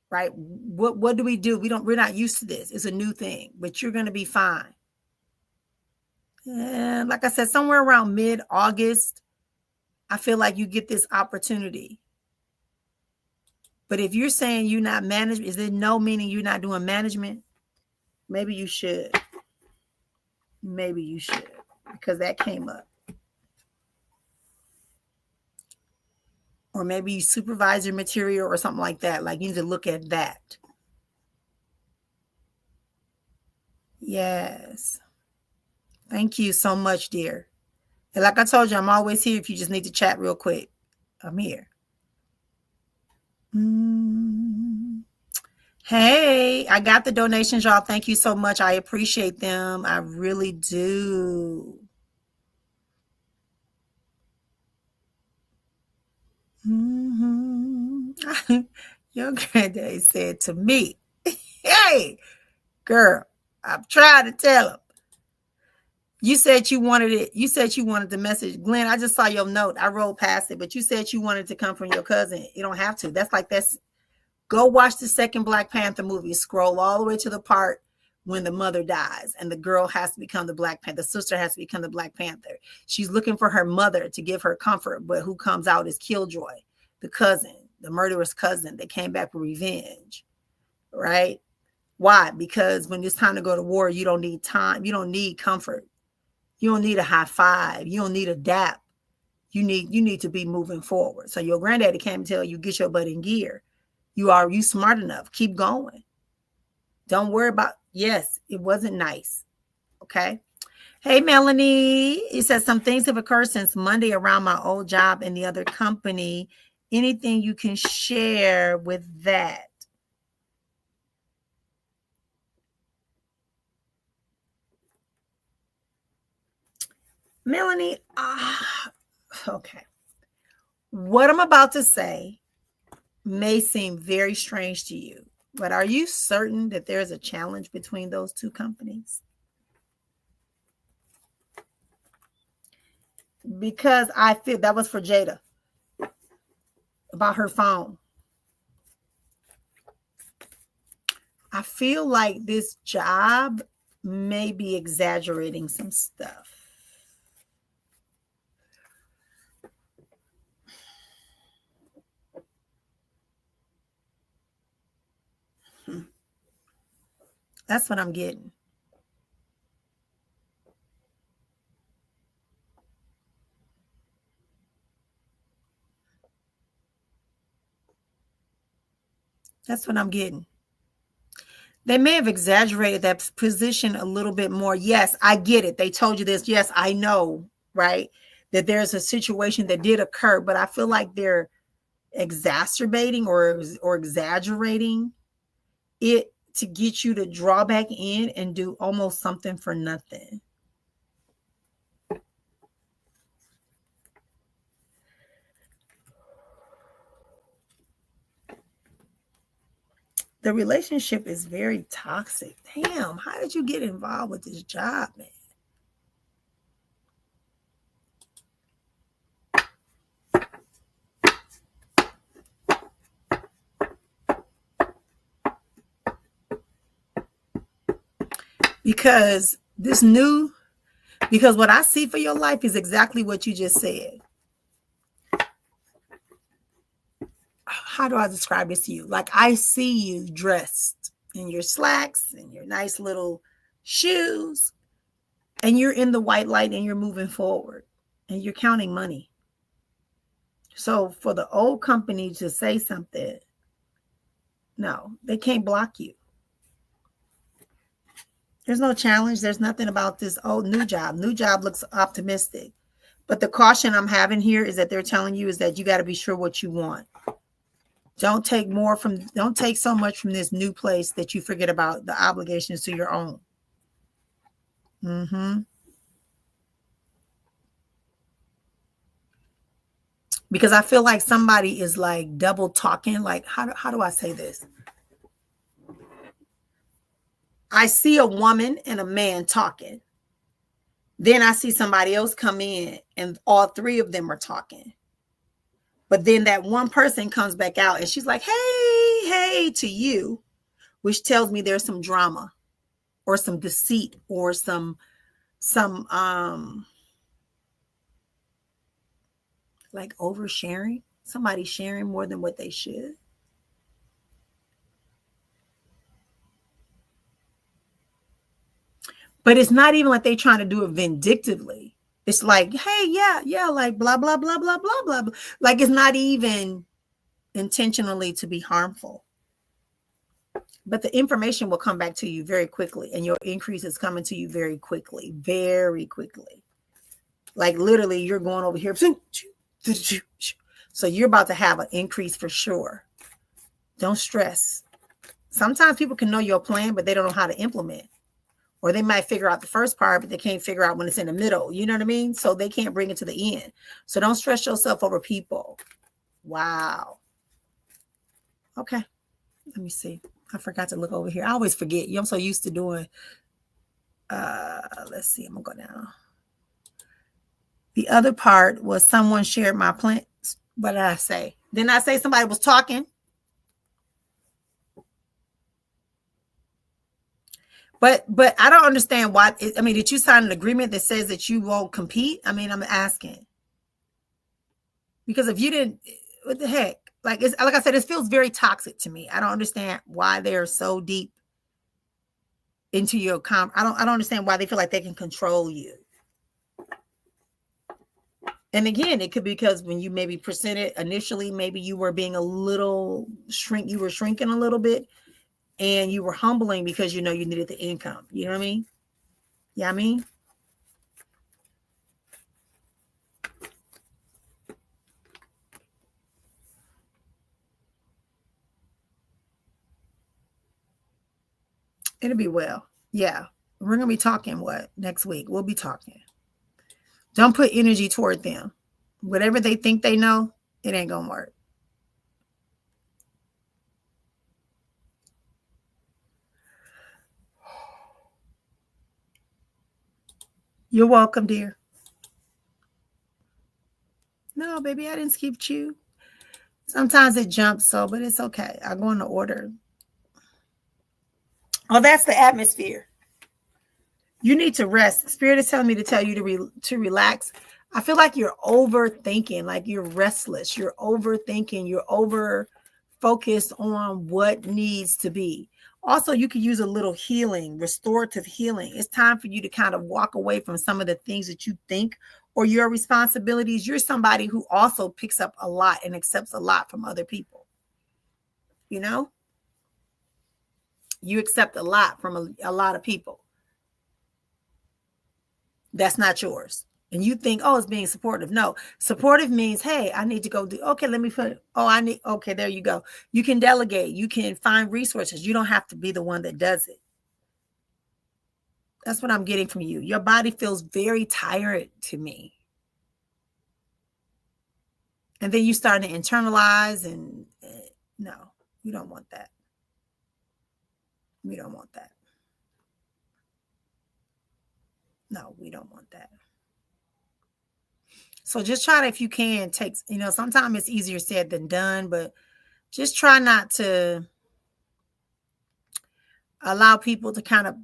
Right? What do? We're not used to this. It's a new thing, but you're going to be fine. And like I said, somewhere around mid-August, I feel like you get this opportunity. But if you're saying you're not management, is it no meaning you're not doing management? Maybe you should. Maybe you should, because that came up. Or maybe supervisor material or something like that. Like you need to look at that. Yes. Thank you so much, dear. And like I told you, I'm always here if you just need to chat real quick. I'm here. Hey, I got the donations, y'all. Thank you so much. I appreciate them. I really do. Your granddaddy said to me, hey, girl, I'm trying to tell him. You said you wanted it. You said you wanted the message. Glenn, I just saw your note. I rolled past it, but you said you wanted to come from your cousin. You don't have to. That's go watch the second Black Panther movie. Scroll all the way to the part when the mother dies and the girl has to become the Black Panther. The sister has to become the Black Panther. She's looking for her mother to give her comfort, but who comes out is Killjoy, the cousin, the murderous cousin that came back for revenge, right? Why? Because when it's time to go to war, you don't need time. You don't need comfort. You don't need a high five. You don't need a dap. You need to be moving forward. So your granddaddy came and tell you, get your butt in gear. You smart enough. Keep going. Don't worry about, yes, it wasn't nice. Okay. Hey, Melanie. It says some things have occurred since Monday around my old job and the other company. Anything you can share with that? Melanie, okay. What I'm about to say may seem very strange to you, but are you certain that there's a challenge between those two companies? Because I feel that was for Jada about her phone. I feel like this job may be exaggerating some stuff. That's what I'm getting. That's what I'm getting. They may have exaggerated that position a little bit more. Yes, I get it. They told you this. Yes, I know, right? That there's a situation that did occur, but I feel like they're exacerbating or exaggerating it to get you to draw back in and do almost something for nothing. The relationship is very toxic. Damn, how did you get involved with this job, man? Because what I see for your life is exactly what you just said. How do I describe this to you? Like I see you dressed in your slacks and your nice little shoes, and you're in the white light and you're moving forward and you're counting money. So for the old company to say something, no, they can't block you. There's no challenge. There's nothing about this new job. New job looks optimistic. But the caution I'm having here is that they're telling you is that you got to be sure what you want. Don't take so much from this new place that you forget about the obligations to your own. Because I feel like somebody is like double talking. Like, how do I say this? I see a woman and a man talking. Then I see somebody else come in and all three of them are talking. But then that one person comes back out and she's like, hey, to you, which tells me there's some drama or some deceit or some some like oversharing, somebody sharing more than what they should. But it's not even like they trying to do it vindictively. It's like, hey, yeah, like blah, blah, blah, blah, blah, blah, blah. Like it's not even intentionally to be harmful. But the information will come back to you very quickly, and your increase is coming to you very quickly, very quickly. Like literally, you're going over here. So you're about to have an increase for sure. Don't stress. Sometimes people can know your plan, but they don't know how to implement. Or they might figure out the first part, but they can't figure out when it's in the middle. You know what I mean? So they can't bring it to the end. So don't stress yourself over people. Wow. Okay. Let me see. I forgot to look over here. I always forget. I'm so used to doing. Let's see. I'm going to go down. The other part was someone shared my plans. What did I say? Didn't I say somebody was talking? But I don't understand why. I mean, did you sign an agreement that says that you won't compete? I mean, I'm asking. Because if you didn't, what the heck? Like I said, it feels very toxic to me. I don't understand why they're so deep into your I don't understand why they feel like they can control you. And again, it could be because when you maybe presented initially, maybe you were being a little you were shrinking a little bit, and you were humbling because you know you needed the income. You know what I mean? Yeah, I mean. It'll be well. Yeah. We're going to be talking next week? We'll be talking. Don't put energy toward them. Whatever they think they know, it ain't going to work. You're welcome, dear. No, baby, I didn't skip you. Sometimes it jumps, but it's okay. I go in the order. Oh, that's the atmosphere. You need to rest. Spirit is telling me to tell you to relax. I feel like you're overthinking, like you're restless. You're overthinking. You're over focused on what needs to be. Also, you could use a little healing, restorative healing. It's time for you to kind of walk away from some of the things that you think or your responsibilities. You're somebody who also picks up a lot and accepts a lot from other people. You know? You accept a lot from a lot of people. That's not yours. And you think, oh, it's being supportive. No, supportive means, hey, I need to go do, okay, let me put, okay, there you go. You can delegate. You can find resources. You don't have to be the one that does it. That's what I'm getting from you. Your body feels very tired to me. And then you start to internalize and no, you don't want that. We don't want that. No, we don't want that. So just try to, if you can, take, sometimes it's easier said than done, but just try not to allow people to kind of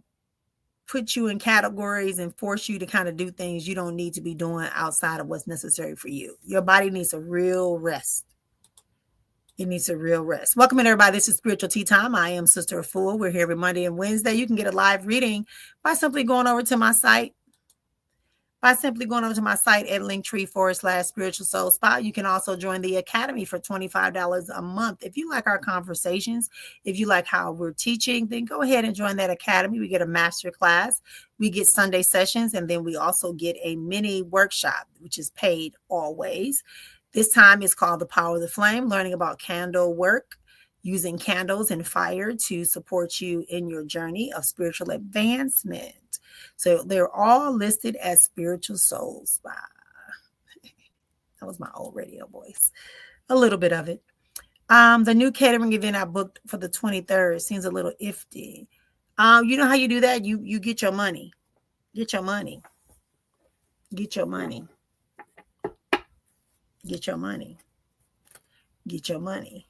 put you in categories and force you to kind of do things you don't need to be doing outside of what's necessary for you. Your body needs a real rest. It needs a real rest. Welcome in, everybody. This is Spiritual Tea Time. I am Sister Fool. We're here every Monday and Wednesday. You can get a live reading by simply going over to my site. At Linktree/Spiritual Soul Spa. You can also join the Academy for $25 a month. If you like our conversations, if you like how we're teaching, then go ahead and join that Academy. We get a master class, we get Sunday sessions, and then we also get a mini workshop, which is paid always. This time is called The Power of the Flame, learning about candle work, using candles and fire to support you in your journey of spiritual advancement. So they're all listed as Spiritual Soul Spa. That was my old radio voice. A little bit of it. The new catering event I booked for the 23rd seems a little iffy. You know how you do that? You get your money. Get your money. Get your money. Get your money. Get your money.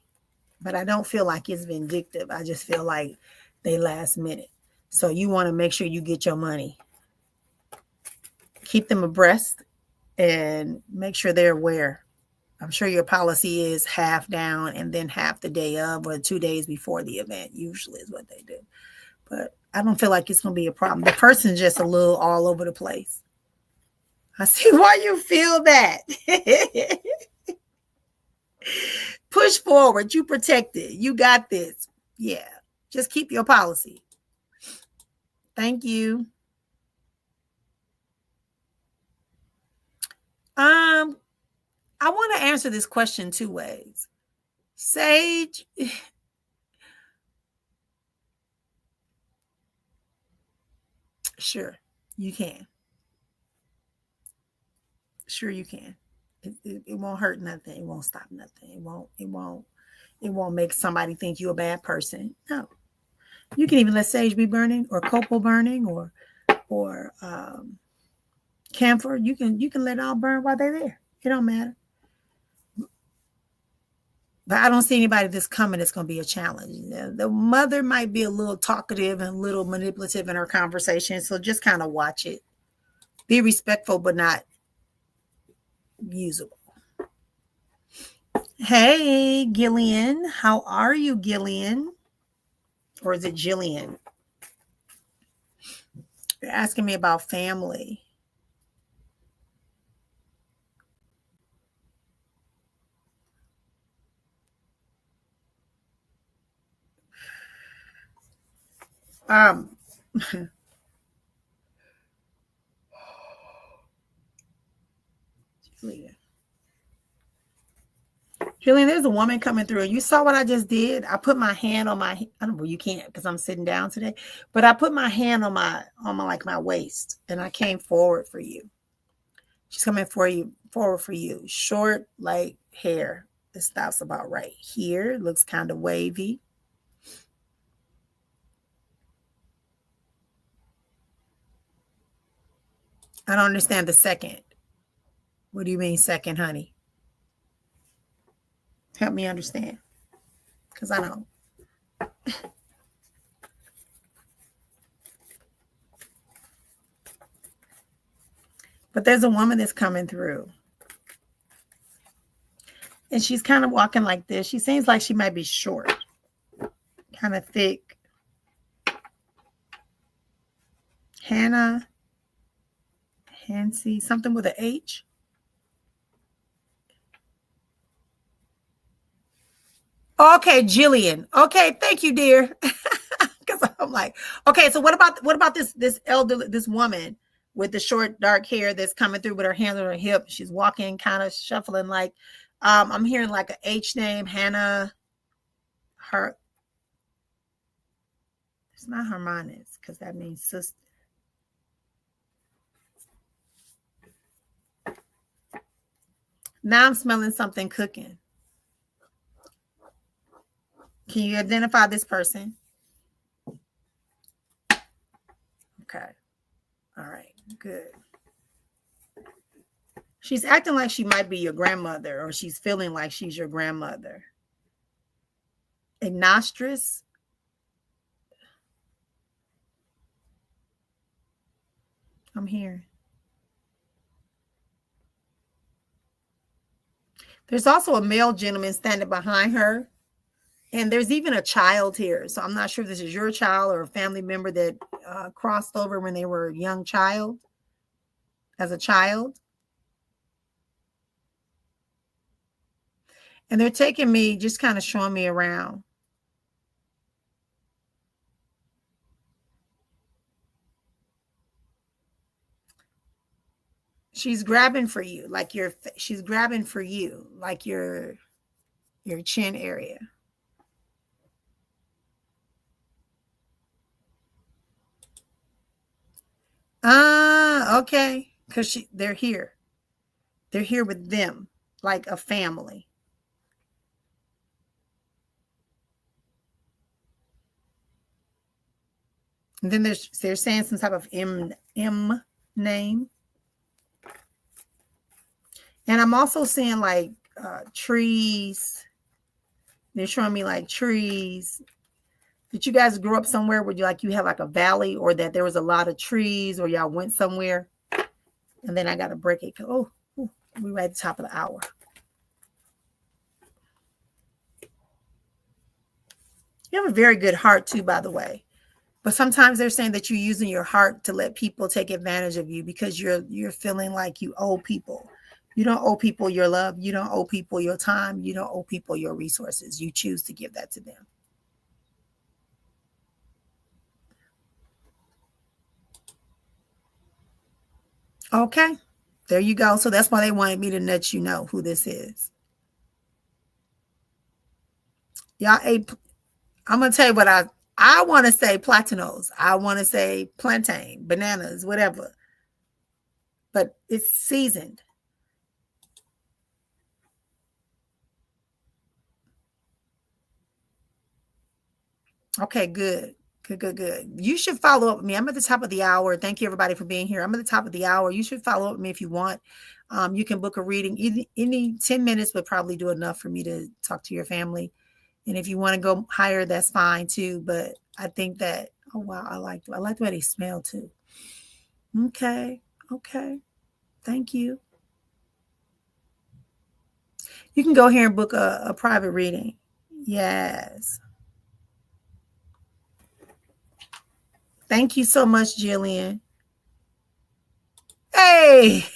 But I don't feel like it's vindictive. I just feel like they last minute. So you want to make sure you get your money. keep them abreast and make sure they're aware. I'm sure your policy is half down and then half the day of or 2 days before the event, usually is what they do. But I don't feel like it's going to be a problem. The person's just a little all over the place. I see why you feel that. Push forward. You protected. You got this. Yeah. Just keep your policy. Thank you. I want to answer this question 2 ways. Sage, sure, you can. Sure, you can. It won't hurt nothing. It won't stop nothing. It won't make somebody think you're a bad person. No. You can even let sage be burning or copal burning or camphor. You can let it all burn while they're there. It don't matter. But I don't see anybody that's coming that's going to be a challenge. The mother might be a little talkative and a little manipulative in her conversation, so just kind of watch it. Be respectful, but not usable. Hey, Gillian. How are you, Gillian? Or is it Jillian? You're asking me about family. Julian, there's a woman coming through. You saw what I just did? I put my hand on my, I don't know, you can't because I'm sitting down today, but I put my hand on my like my waist and I came forward for you. She's coming forward for you. Short, light hair. This stops about right here. Looks kind of wavy. I don't understand the second. What do you mean second, honey? Help me understand. Because I don't. But there's a woman that's coming through. And she's kind of walking like this. She seems like she might be short. Kind of thick. Hannah. Hansi. Something with an H. Okay, Jillian. Okay, thank you, dear. Because I'm like, okay, so what about this elderly, this woman with the short dark hair that's coming through with her hands on her hip? She's walking, kind of shuffling like, I'm hearing like a H name, Hannah. Her. It's not Hermanis because that means sister. Now I'm smelling something cooking. Can you identify this person? Okay. All right. Good. She's acting like she might be your grandmother, or she's feeling like she's your grandmother. Ignostrous. I'm here. There's also a male gentleman standing behind her. And there's even a child here. So I'm not sure if this is your child or a family member that crossed over when they were a young child, as a child. And they're taking me, just kind of showing me around. She's grabbing for you, like she's grabbing for you, like your chin area. Okay. Because they're here. They're here with them, like a family. And then they're saying some type of M name. And I'm also seeing like trees. They're showing me like trees. Did you guys grow up somewhere where you have like a valley, or that there was a lot of trees, or y'all went somewhere? And then I got to break it. We're at the top of the hour. You have a very good heart too, by the way. But sometimes they're saying that you're using your heart to let people take advantage of you because you're feeling like you owe people. You don't owe people your love. You don't owe people your time. You don't owe people your resources. You choose to give that to them. Okay. There you go. So that's why they wanted me to let you know who this is. Y'all ate. I'm gonna tell you what I want to say platanos. I want to say plantain, bananas, whatever. But it's seasoned. Okay, good. Good. You should follow up with me. I'm at the top of the hour. Thank you, everybody, for being here. I'm at the top of the hour. You should follow up with me if you want. You can book a reading. Any 10 minutes would probably do enough for me to talk to your family. And if you want to go higher, that's fine too. But I think that, oh, wow, I like the way they smell too. Okay. Thank you. You can go here and book a private reading. Yes. Thank you so much, Jillian. Hey.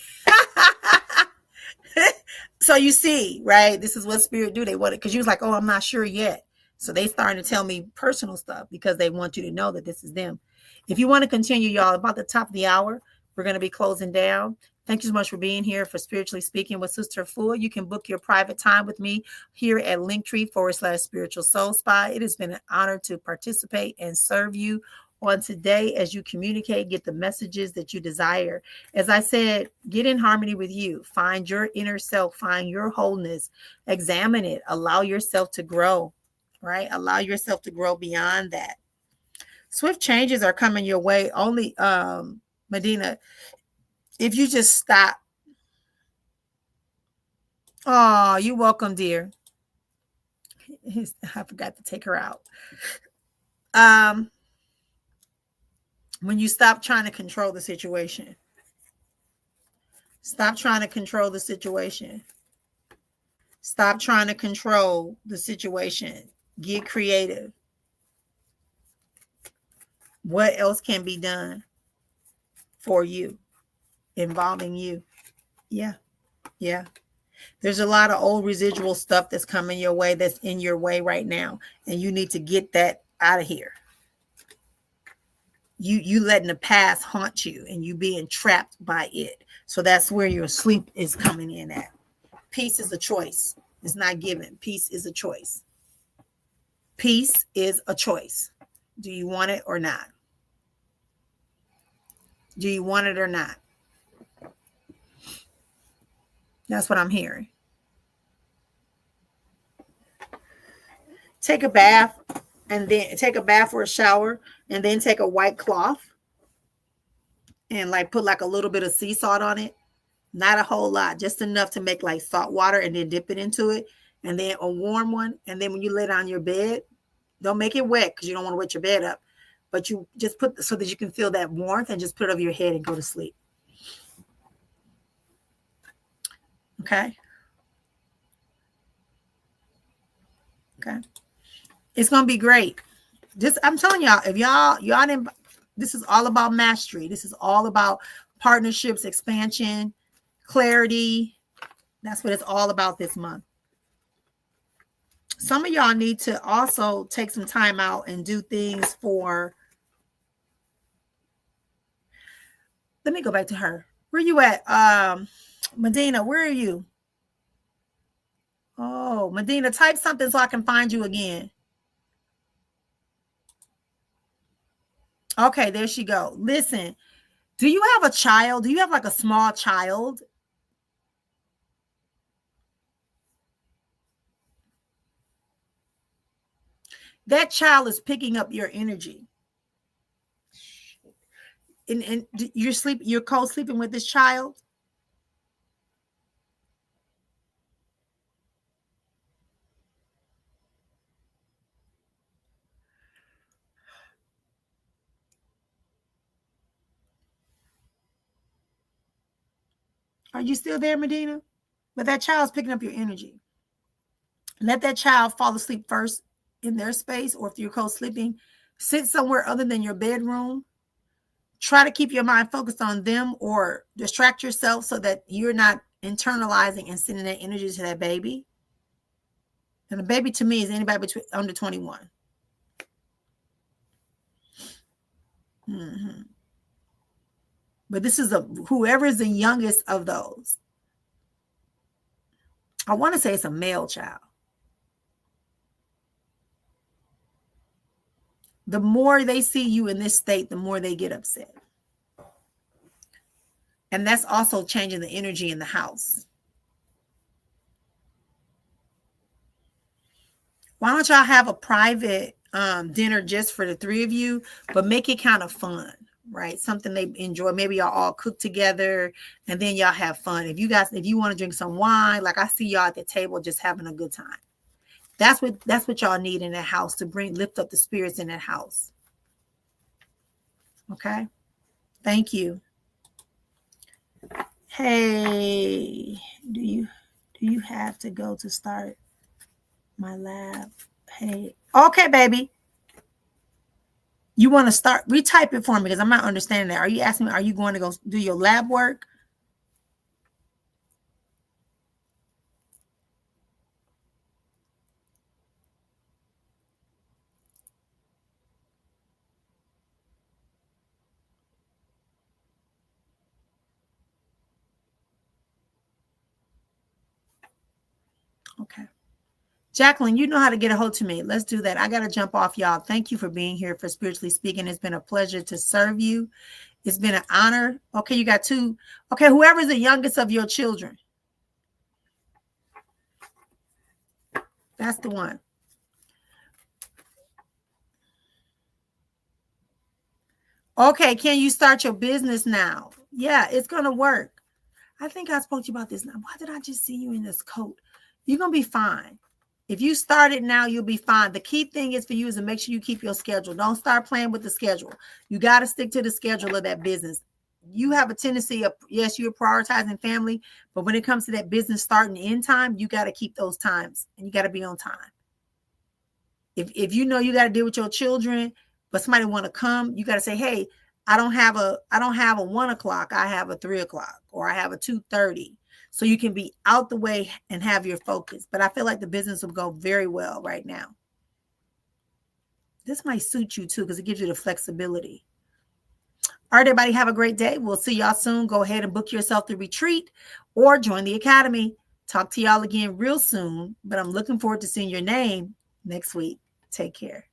So you see, right? This is what spirit do. They want it because you was like, oh, I'm not sure yet. So they starting to tell me personal stuff because they want you to know that this is them. If you want to continue, y'all, about the top of the hour, we're going to be closing down. Thank you so much for being here for Spiritually Speaking with Sister Fool. You can book your private time with me here at Linktree/Spiritual Soul Spy. It has been an honor to participate and serve you on today as you communicate, get the messages that you desire. As I said, get in harmony with you. Find your inner self, find your wholeness, examine it, allow yourself to grow, right? Allow yourself to grow beyond that. Swift changes are coming your way. Only, Medina, if you just stop. Oh, you're welcome, dear. I forgot to take her out. When you stop trying to control the situation. Stop trying to control the situation. Stop trying to control the situation. Get creative. What else can be done for you, involving you? Yeah. There's a lot of old residual stuff that's coming your way, that's in your way right now, and you need to get that out of here. You letting the past haunt you and you being trapped by it. So that's where your sleep is coming in at. Peace is a choice. It's not given. Peace is a choice. Peace is a choice. Do you want it or not? Do you want it or not? That's what I'm hearing. Take a bath and then take a bath or a shower and then take a white cloth and like put like a little bit of sea salt on it. Not a whole lot, just enough to make like salt water and then dip it into it. And then a warm one. And then when you lay down your bed, don't make it wet because you don't want to wet your bed up. But you just put so that you can feel that warmth and just put it over your head and go to sleep. Okay. It's gonna be great. I'm telling y'all, if y'all didn't, this is all about mastery. This is all about partnerships, expansion, clarity. That's what it's all about this month. Some of y'all need to also take some time out and do things for. Let me go back to her. Where you at? Medina, where are you? Oh, Medina, type something so I can find you again. Okay, there she go. Listen, do you have a child? Do you have like a small child? That child is picking up your energy. And you're co-sleeping with this child? Are you still there, Medina? But that child's picking up your energy. Let that child fall asleep first in their space, or if you're co-sleeping, sit somewhere other than your bedroom. Try to keep your mind focused on them or distract yourself so that you're not internalizing and sending that energy to that baby. And a baby to me is anybody between under 21. Mm-hmm. But this is whoever is the youngest of those. I want to say it's a male child. The more they see you in this state, the more they get upset. And that's also changing the energy in the house. Why don't y'all have a private dinner just for the three of you, but make it kind of fun, right? Something they enjoy. Maybe y'all all cook together and then y'all have fun. If you want to drink some wine, like I see y'all at the table just having a good time. That's what y'all need in that house to lift up the spirits in that house. Okay. Thank you. Hey, do you have to go to start my lab? Hey, okay, baby. You want to start? Retype it for me because I'm not understanding that. Are you asking me, are you going to go do your lab work? Okay. Jacqueline, you know how to get a hold of me. Let's do that. I got to jump off, y'all. Thank you for being here for Spiritually Speaking. It's been a pleasure to serve you. It's been an honor. Okay, you got two. Okay, whoever's the youngest of your children. That's the one. Okay, can you start your business now? Yeah, it's going to work. I think I spoke to you about this now. Why did I just see you in this coat? You're going to be fine. If you start it now, you'll be fine. The key thing is for you is to make sure you keep your schedule. Don't start playing with the schedule. You got to stick to the schedule of that business. You have a tendency of, yes, you're prioritizing family, but when it comes to that business start and end time, you got to keep those times and you got to be on time. If you know you got to deal with your children, but somebody want to come, you got to say, hey, I don't have a 1 o'clock. I have a 3 o'clock or I have a 2:30. So you can be out the way and have your focus. But I feel like the business will go very well right now. This might suit you too, because it gives you the flexibility. All right, everybody, have a great day. We'll see y'all soon. Go ahead and book yourself the retreat or join the academy. Talk to y'all again real soon. But I'm looking forward to seeing your name next week. Take care.